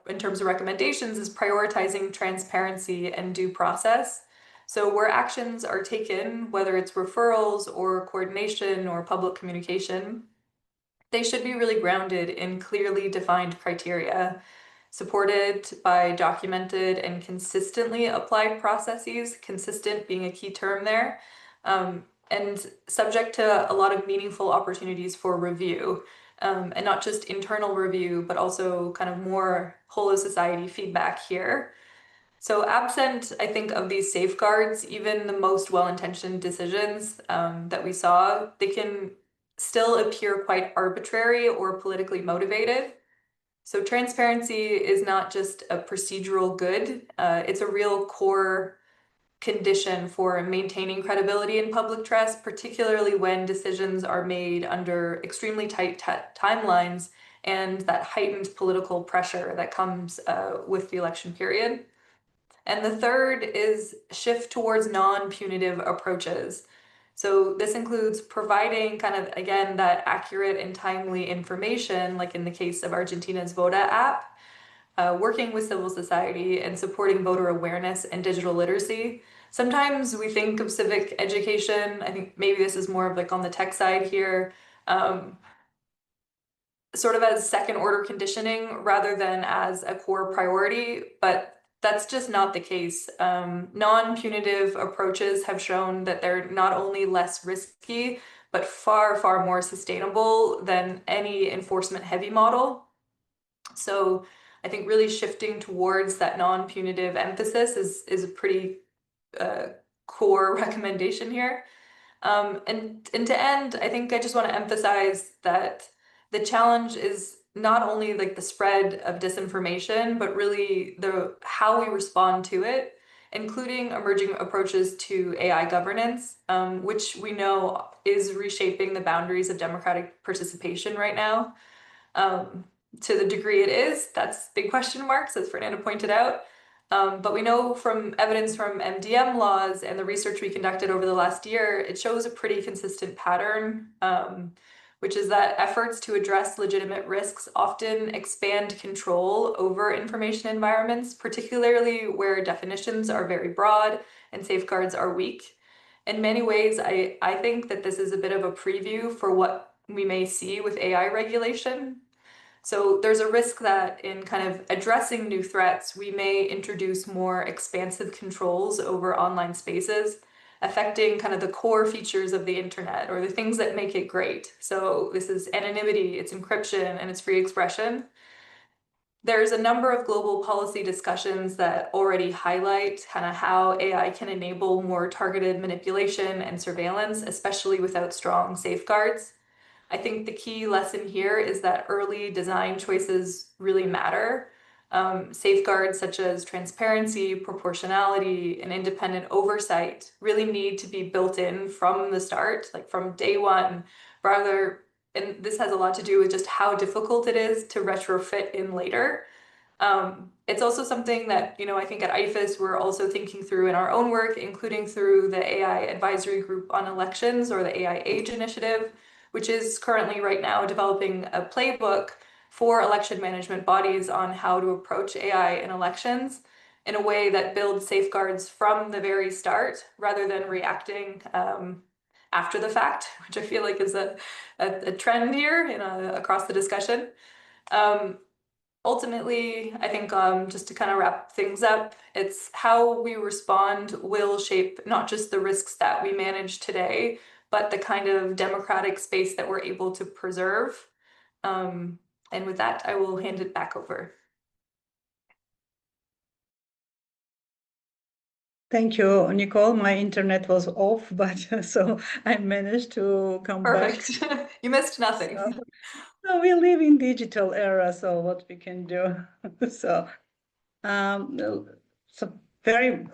in terms of recommendations, is prioritizing transparency and due process. So where actions are taken, whether it's referrals or coordination or public communication, they should be really grounded in clearly defined criteria, supported by documented and consistently applied processes, consistent being a key term there, and subject to a lot of meaningful opportunities for review, and not just internal review, but also kind of more whole of society feedback here. So absent, I think, of these safeguards, even the most well-intentioned decisions that we saw, they can still appear quite arbitrary or politically motivated. So transparency is not just a procedural good, it's a real core condition for maintaining credibility in public trust, particularly when decisions are made under extremely tight timelines and that heightened political pressure that comes with the election period. And the third is shift towards non-punitive approaches. So this includes providing kind of, again, that accurate and timely information, like in the case of Argentina's Voda app, working with civil society and supporting voter awareness and digital literacy. Sometimes we think of civic education, I think maybe this is more of like on the tech side here, sort of as second order conditioning rather than as a core priority, but that's just not the case. Non-punitive approaches have shown that they're not only less risky, but far, far more sustainable than any enforcement heavy model. So I think really shifting towards that non-punitive emphasis is a pretty core recommendation here. And to end, I think I just want to emphasize that the challenge is not only like the spread of disinformation, but really how we respond to it, including emerging approaches to AI governance, which we know is reshaping the boundaries of democratic participation right now. To the degree it is, that's big question marks, as Fernanda pointed out. But we know from evidence from MDM laws and the research we conducted over the last year, it shows a pretty consistent pattern, which is that efforts to address legitimate risks often expand control over information environments, particularly where definitions are very broad and safeguards are weak. In many ways, I think that this is a bit of a preview for what we may see with AI regulation. So there's a risk that in kind of addressing new threats, we may introduce more expansive controls over online spaces, affecting kind of the core features of the internet or the things that make it great. So this is anonymity, it's encryption, and it's free expression. There's a number of global policy discussions that already highlight kind of how AI can enable more targeted manipulation and surveillance, especially without strong safeguards. I think the key lesson here is that early design choices really matter. Safeguards such as transparency, proportionality, and independent oversight really need to be built in from the start, like from day one, and this has a lot to do with just how difficult it is to retrofit in later. It's also something that, I think at IFES, we're also thinking through in our own work, including through the AI Advisory Group on Elections, or the AI Age Initiative, which is currently right now developing a playbook for election management bodies on how to approach AI in elections in a way that builds safeguards from the very start rather than reacting after the fact, which I feel like is a trend here across the discussion. Ultimately, I think just to kind of wrap things up, it's how we respond will shape not just the risks that we manage today, but the kind of democratic space that we're able to preserve. And with that, I will hand it back over. Thank you, Nicole. My internet was off, but so I managed to come back. Perfect. You missed nothing. So we live in digital era, so what we can do. So, so very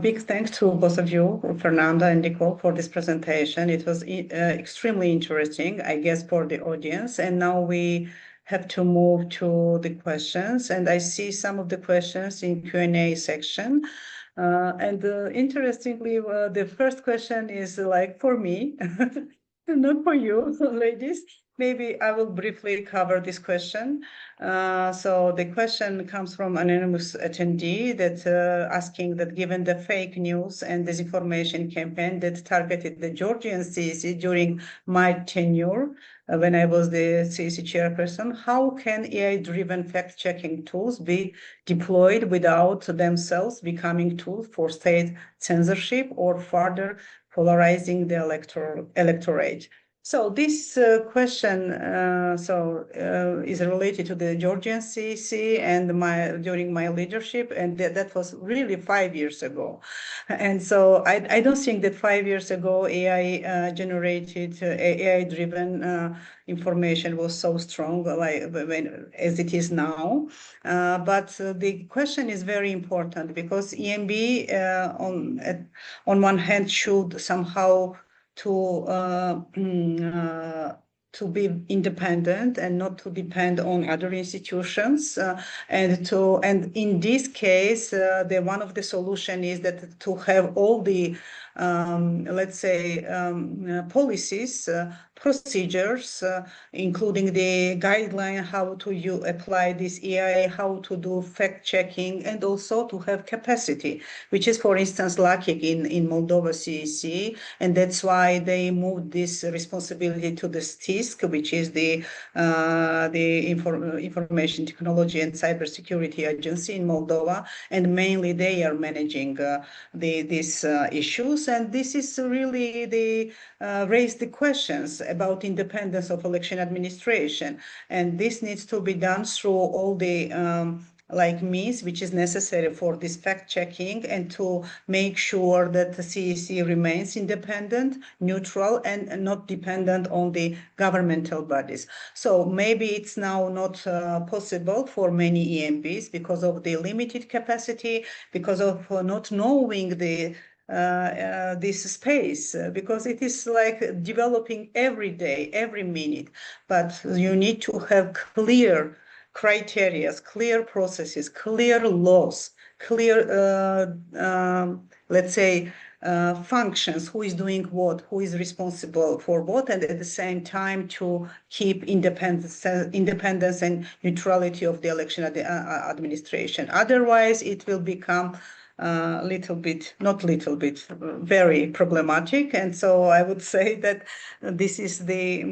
big thanks to both of you, Fernanda and Nicole, for this presentation. It was extremely interesting, I guess, for the audience. And now we have to move to the questions. And I see some of the questions in Q&A section. And interestingly, the first question is like for me, not for you, ladies. Maybe I will briefly cover this question. So the question comes from an anonymous attendee that asking that given the fake news and disinformation campaign that targeted the Georgian CEC during my tenure, when I was the CEC chairperson, how can AI-driven fact-checking tools be deployed without themselves becoming tools for state censorship or further polarizing the electorate? So this question is related to the Georgian CEC and during my leadership, and that was really 5 years ago. And so I don't think that 5 years ago AI generated AI-driven information was so strong as it is now. But the question is very important because EMB on one hand should somehow to be independent and not to depend on other institutions, and in this case, one of the solution is that to have all the let's say policies, procedures, including the guideline how to apply this AI, how to do fact checking, and also to have capacity, which is, for instance, lacking in Moldova CEC, and that's why they moved this responsibility to the STISC, which is the Information Technology and Cybersecurity Agency in Moldova, and mainly they are managing these issues, and this is really raise the questions about independence of election administration, and this needs to be done through all the like means which is necessary for this fact checking and to make sure that the CEC remains independent, neutral, and not dependent on the governmental bodies. So maybe it's now not possible for many EMBs because of the limited capacity, because of not knowing this space, because it is like developing every day, every minute. But you need to have clear criteria, clear processes, clear laws, clear, let's say, functions, who is doing what, who is responsible for what, and at the same time to keep independence and neutrality of the election administration. Otherwise, it will become very problematic. And so I would say that this is the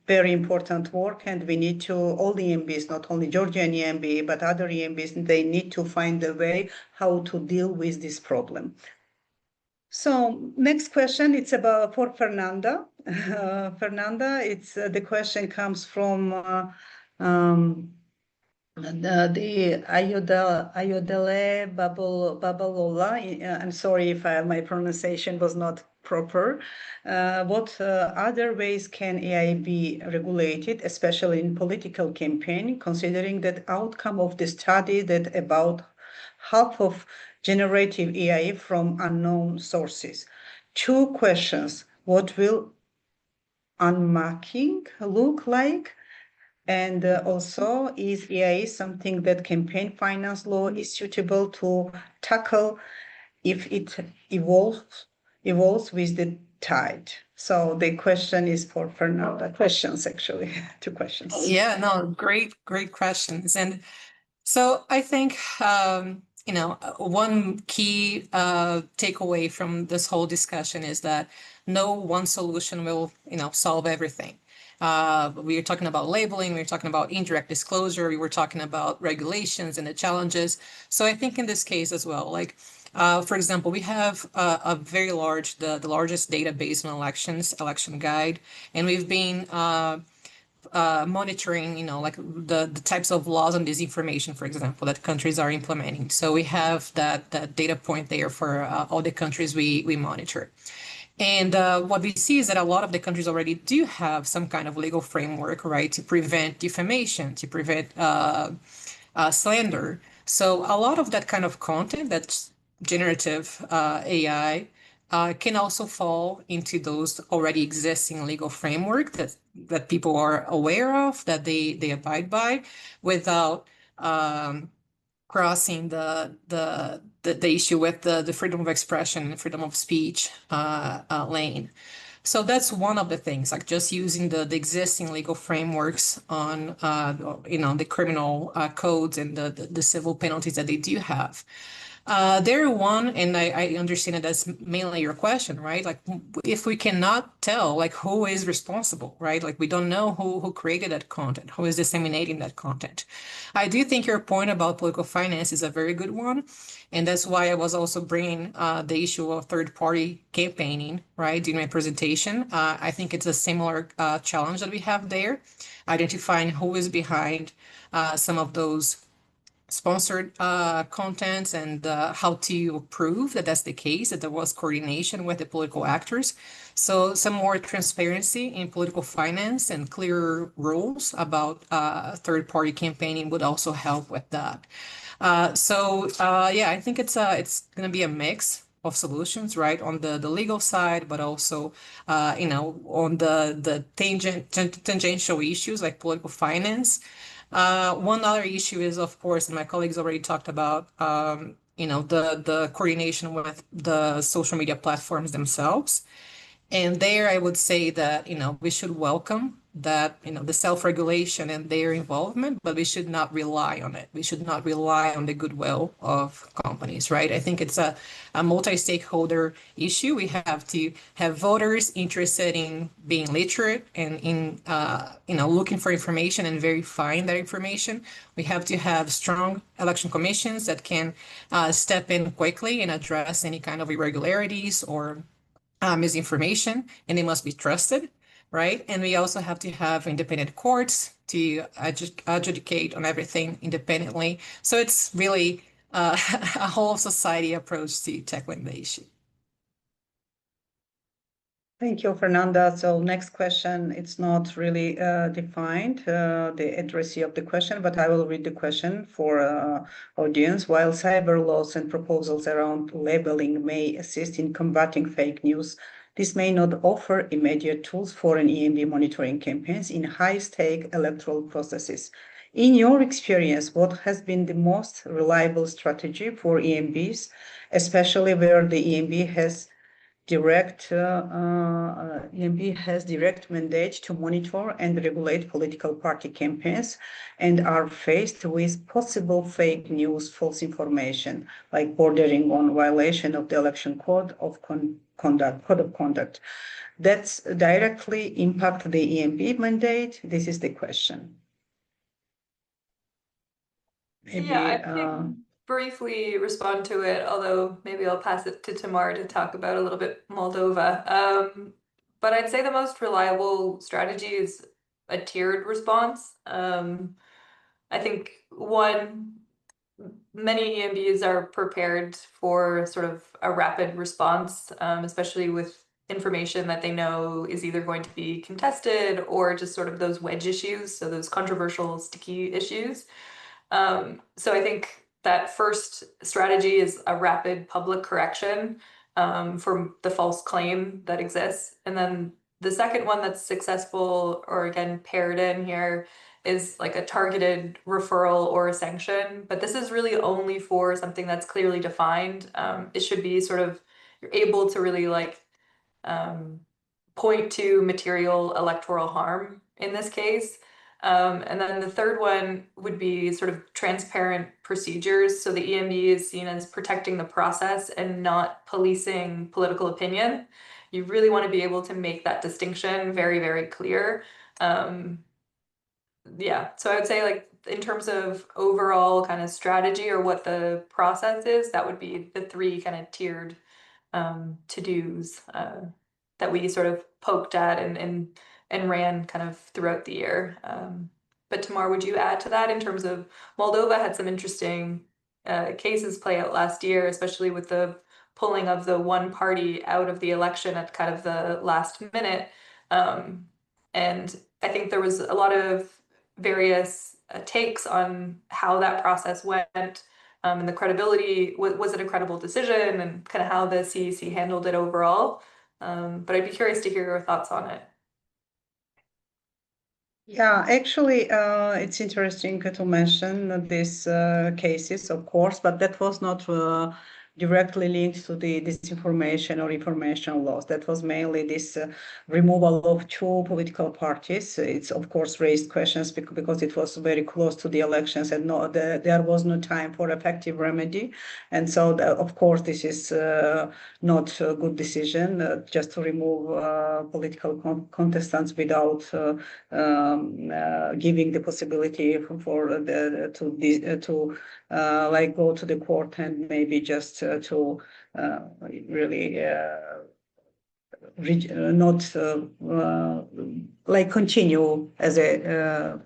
very important work, and we need to, all the EMBs, not only Georgian EMB, but other EMBs, they need to find a way how to deal with this problem. So next question, it's about for Fernanda. Fernanda, it's the question comes from the Ayodele Babalola. I'm sorry if my pronunciation was not proper. What other ways can AI be regulated, especially in political campaign, considering that outcome of the study that about half of generative AI from unknown sources? Two questions. What will unmarking look like? And also, is AI something that campaign finance law is suitable to tackle if it evolves with the tide? So the question is for Fernanda. Questions, actually, two questions. Yeah, no, great questions. And so I think, one key takeaway from this whole discussion is that no one solution will, solve everything. We were talking about labeling, we were talking about indirect disclosure, we were talking about regulations and the challenges. So I think in this case as well, like, for example, we have a very large, the largest database on elections, election guide, and we've been monitoring, like the types of laws on disinformation, for example, that countries are implementing. So we have that data point there for all the countries we monitor. And what we see is that a lot of the countries already do have some kind of legal framework, right, to prevent defamation, to prevent slander. So a lot of that kind of content that's generative AI can also fall into those already existing legal framework that people are aware of, that they abide by, without crossing the issue with the freedom of expression and freedom of speech lane. So that's one of the things, like just using the existing legal frameworks on the criminal codes and the civil penalties that they do have. They're one, and I understand that that's mainly your question, right? Like, if we cannot tell, like, who is responsible, right? Like, we don't know who created that content, who is disseminating that content. I do think your point about political finance is a very good one, and that's why I was also bringing the issue of third-party campaigning, right, during my presentation. I think it's a similar challenge that we have there, identifying who is behind some of those sponsored contents, and how to prove that that's the case, that there was coordination with the political actors. So some more transparency in political finance and clearer rules about third-party campaigning would also help with that. I think it's going to be a mix of solutions, right, on the legal side, but also on the tangential issues like political finance. One other issue is, of course, and my colleagues already talked about, the coordination with the social media platforms themselves. And there I would say that, we should welcome that, the self-regulation and their involvement, but we should not rely on it. We should not rely on the goodwill of companies, right? I think it's a multi-stakeholder issue. We have to have voters interested in being literate and in, looking for information and verifying that information. We have to have strong election commissions that can step in quickly and address any kind of irregularities or misinformation, and they must be trusted, right? And we also have to have independent courts to adjudicate on everything independently. So it's really a whole society approach to tackling the issue. Thank you, Fernanda. So next question, it's not really defined, the addressee of the question, but I will read the question for audience. While cyber laws and proposals around labeling may assist in combating fake news, this may not offer immediate tools for an EMB monitoring campaigns in high-stake electoral processes. In your experience, what has been the most reliable strategy for EMBs, especially where the EMB has direct mandate to monitor and regulate political party campaigns and are faced with possible fake news, false information, like bordering on violation of the election code of conduct. That's directly impact the EMB mandate. This is the question. Maybe, yeah, I think briefly respond to it, although maybe I'll pass it to Tamar to talk about a little bit Moldova. But I'd say the most reliable strategy is a tiered response. I think many EMBs are prepared for sort of a rapid response, especially with information that they know is either going to be contested or just sort of those wedge issues, so those controversial, sticky issues. So I think that first strategy is a rapid public correction for the false claim that exists. And then the second one that's successful, or again, paired in here, is like a targeted referral or a sanction. But this is really only for something that's clearly defined. It should be sort of, you're able to really like point to material electoral harm in this case. And then the third one would be sort of transparent procedures. So the EMB is seen as protecting the process and not policing political opinion. You really want to be able to make that distinction very, very clear. Yeah, so I would say like in terms of overall kind of strategy or what the process is, that would be the three kind of tiered to-dos that we sort of poked at and ran kind of throughout the year. But Tamar, would you add to that in terms of Moldova had some interesting cases play out last year, especially with the pulling of the one party out of the election at kind of the last minute. And I think there was a lot of various takes on how that process went and the credibility. Was it a credible decision, and kind of how the CEC handled it overall? But I'd be curious to hear your thoughts on it. Yeah, actually, it's interesting to mention these cases, of course, but that was not directly linked to the disinformation or information loss. That was mainly this removal of two political parties. It's of course raised questions because it was very close to the elections and there was no time for effective remedy. And so, of course, this is not a good decision just to remove political contestants without giving the possibility for to like go to the court and maybe just to really not like continue as a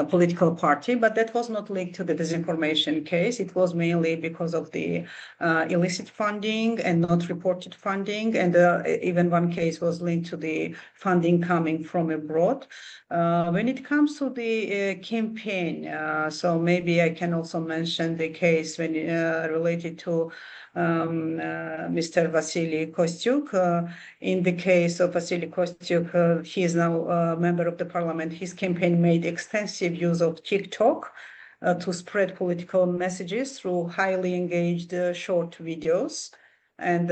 political party, but that was not linked to the disinformation case. It was mainly because of the illicit funding and not reported funding, and even one case was linked to the funding coming from abroad. When it comes to the campaign, so maybe I can also mention the case when related to Mr. Vasily Kostyuk. In the case of Vasily Kostyuk, he is now a member of the parliament. His campaign made extensive use of TikTok to spread political messages through highly engaged short videos. And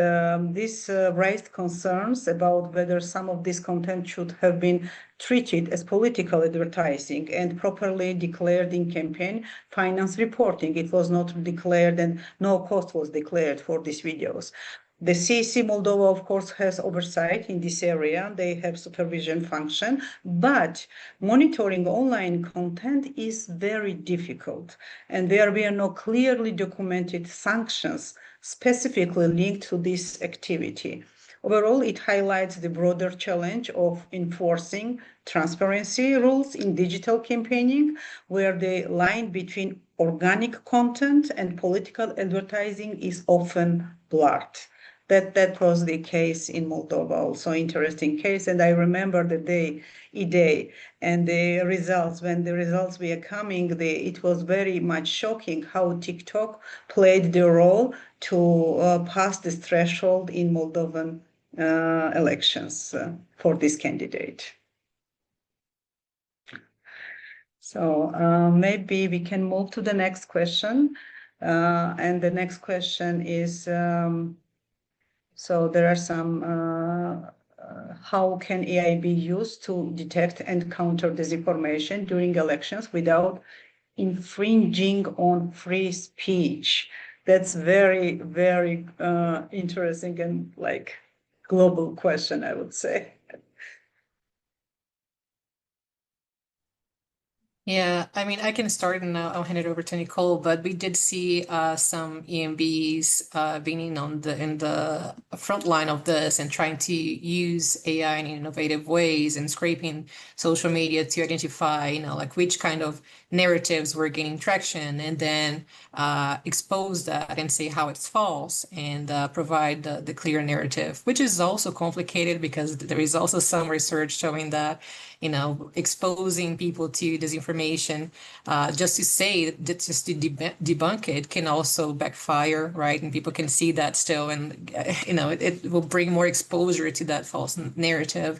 this raised concerns about whether some of this content should have been treated as political advertising and properly declared in campaign finance reporting. It was not declared and no cost was declared for these videos. The CEC Moldova, of course, has oversight in this area. They have supervision function, but monitoring online content is very difficult. And there were no clearly documented sanctions specifically linked to this activity. Overall, it highlights the broader challenge of enforcing transparency rules in digital campaigning, where the line between organic content and political advertising is often blurred. That was the case in Moldova, also interesting case. And I remember the day, E-Day, and the results, when the results were coming, it was very much shocking how TikTok played the role to pass this threshold in Moldovan elections for this candidate. So maybe we can move to the next question. And the next question is, so there are some, how can AI be used to detect and counter disinformation during elections without infringing on free speech? That's very, very interesting and like global question, I would say. Yeah, I mean, I can start and I'll hand it over to Nicole, but we did see some EMBs being in the front line of this and trying to use AI in innovative ways and scraping social media to identify, like which kind of narratives were gaining traction, and then expose that and say how it's false and provide the clear narrative, which is also complicated because there is also some research showing that exposing people to disinformation just to say that, just to debunk it, can also backfire, right? And people can see that still, and it will bring more exposure to that false narrative.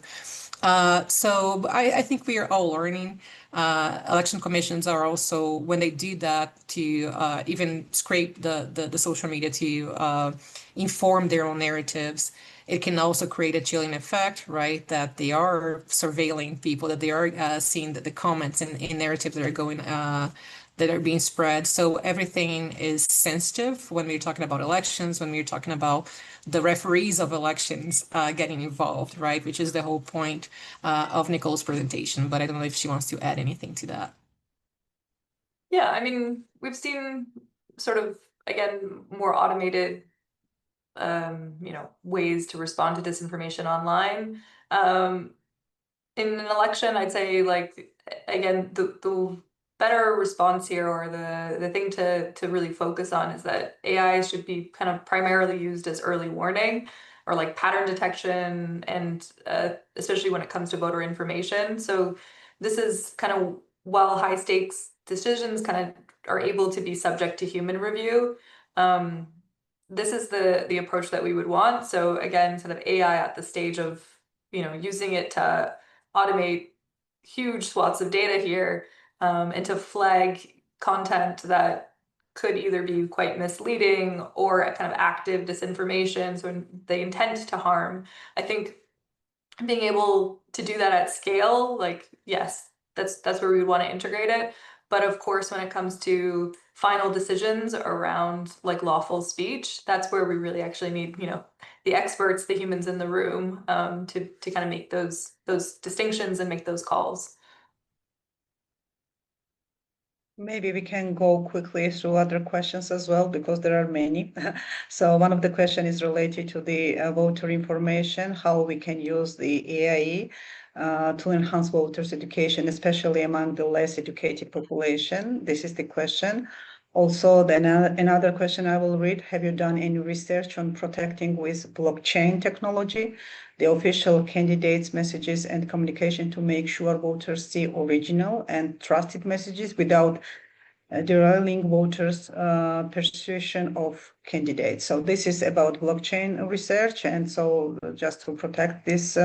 So I think we are all learning. Election commissions are also, when they do that, to even scrape the social media to inform their own narratives. It can also create a chilling effect, right? That they are surveilling people, that they are seeing the comments and narratives that are going that are being spread. So everything is sensitive when we're talking about elections, when we're talking about the referees of elections getting involved, right? Which is the whole point of Nicole's presentation. But I don't know if she wants to add anything to that. Yeah, I mean, we've seen sort of, again, more automated ways to respond to disinformation online. In an election, I'd say, like, again, the better response here, or the thing to really focus on, is that AI should be kind of primarily used as early warning or like pattern detection, and especially when it comes to voter information. So this is kind of, while high stakes decisions kind of are able to be subject to human review, this is the approach that we would want. So again, sort of AI at the stage of, using it to automate huge swaths of data here, and to flag content that could either be quite misleading or a kind of active disinformation, so the intent to harm. I think being able to do that at scale, like, yes, that's where we would want to integrate it. But of course, when it comes to final decisions around like lawful speech, that's where we really actually need, the experts, the humans in the room, to kind of make those distinctions and make those calls. Maybe we can go quickly through other questions as well, because there are many. So one of the questions is related to the voter information, how we can use the AI to enhance voters' education, especially among the less educated population. This is the question. Also, then another question I will read: have you done any research on protecting with blockchain technology the official candidates' messages and communication to make sure voters see original and trusted messages without derailing voters' persuasion of candidates? So this is about blockchain research, and so just to protect this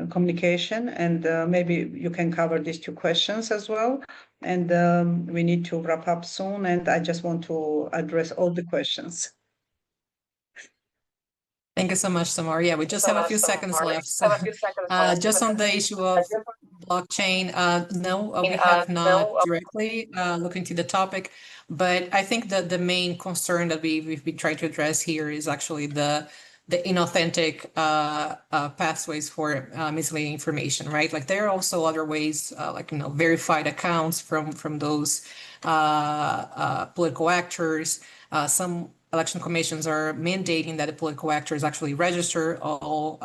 communication, and maybe you can cover these two questions as well. And we need to wrap up soon, and I just want to address all the questions. Thank you so much, Samar. Yeah, we just have a few seconds left. So, just on the issue of blockchain, no, we have not directly looked into the topic, but I think that the main concern that we've been trying to address here is actually the inauthentic pathways for misleading information, right? Like there are also other ways, like verified accounts from those political actors. Some election commissions are mandating that the political actors actually register all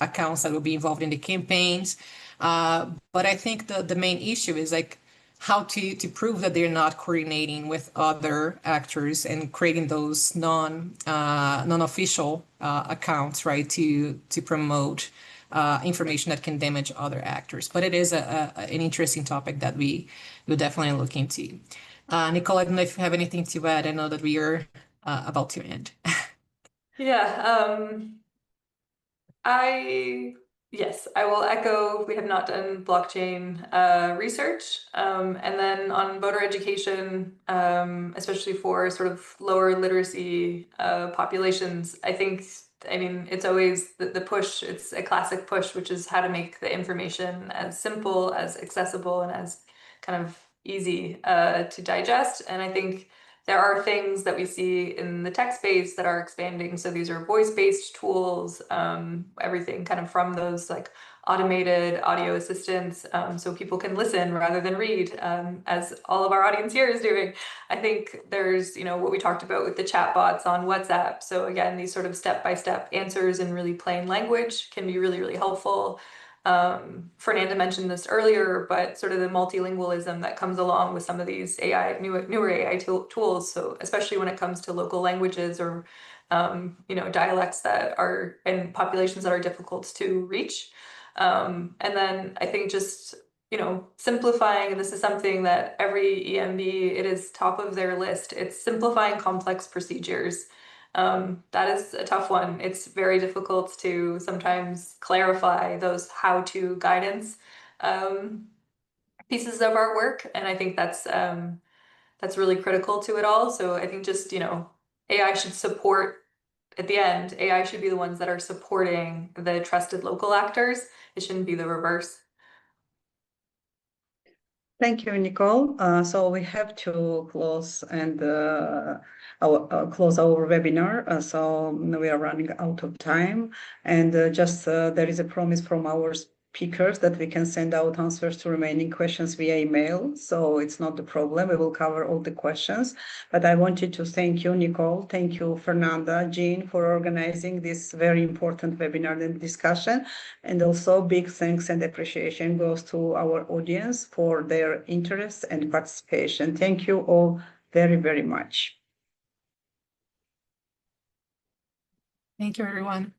accounts that will be involved in the campaigns. But I think the main issue is like how to prove that they're not coordinating with other actors and creating those non-official accounts, right, to promote information that can damage other actors. But it is an interesting topic that we will definitely look into. Nicole, I don't know if you have anything to add. I know that we are about to end. Yeah, yes, I will echo, we have not done blockchain research. And then on voter education, especially for sort of lower literacy populations, I mean, it's always the push, it's a classic push, which is how to make the information as simple, as accessible, and as kind of easy to digest. And I think there are things that we see in the tech space that are expanding. So these are voice-based tools, everything kind of from those like automated audio assistants, so people can listen rather than read, as all of our audience here is doing. I think there's, what we talked about with the chat bots on WhatsApp. So again, these sort of step-by-step answers in really plain language can be really, really helpful. Fernanda mentioned this earlier, but sort of the multilingualism that comes along with some of these newer AI tools. So especially when it comes to local languages or dialects that are in populations that are difficult to reach. And then I think just simplifying, and this is something that every EMB, it is top of their list. It's simplifying complex procedures. That is a tough one. It's very difficult to sometimes clarify those how-to guidance pieces of our work, and I think that's really critical to it all. So I think just AI should support. At the end, AI should be the ones that are supporting the trusted local actors. It shouldn't be the reverse. Thank you, Nicole. So we have to close close our webinar. So we are running out of time, and there is a promise from our speakers that we can send out answers to remaining questions via email. So it's not the problem. We will cover all the questions. But I wanted to thank you, Nicole. Thank you, Fernanda, Jean, for organizing this very important webinar and discussion. And also big thanks and appreciation goes to our audience for their interest and participation. Thank you all very, very much. Thank you, everyone.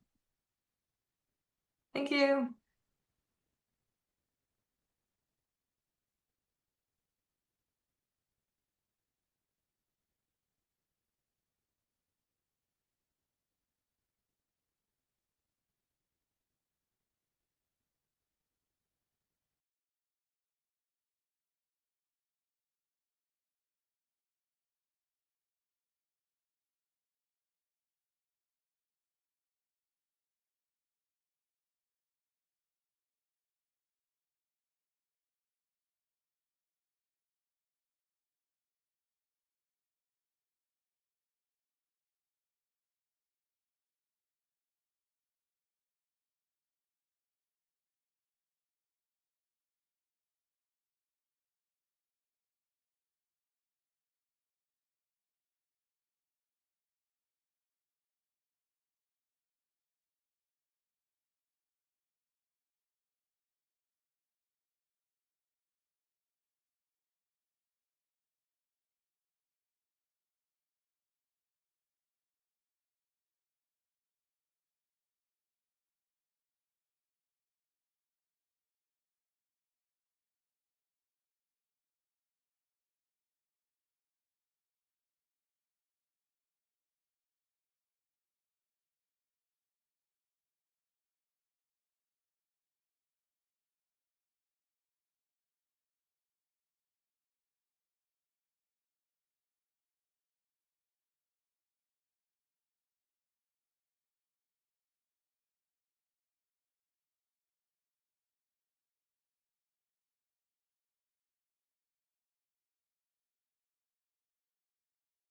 Thank you.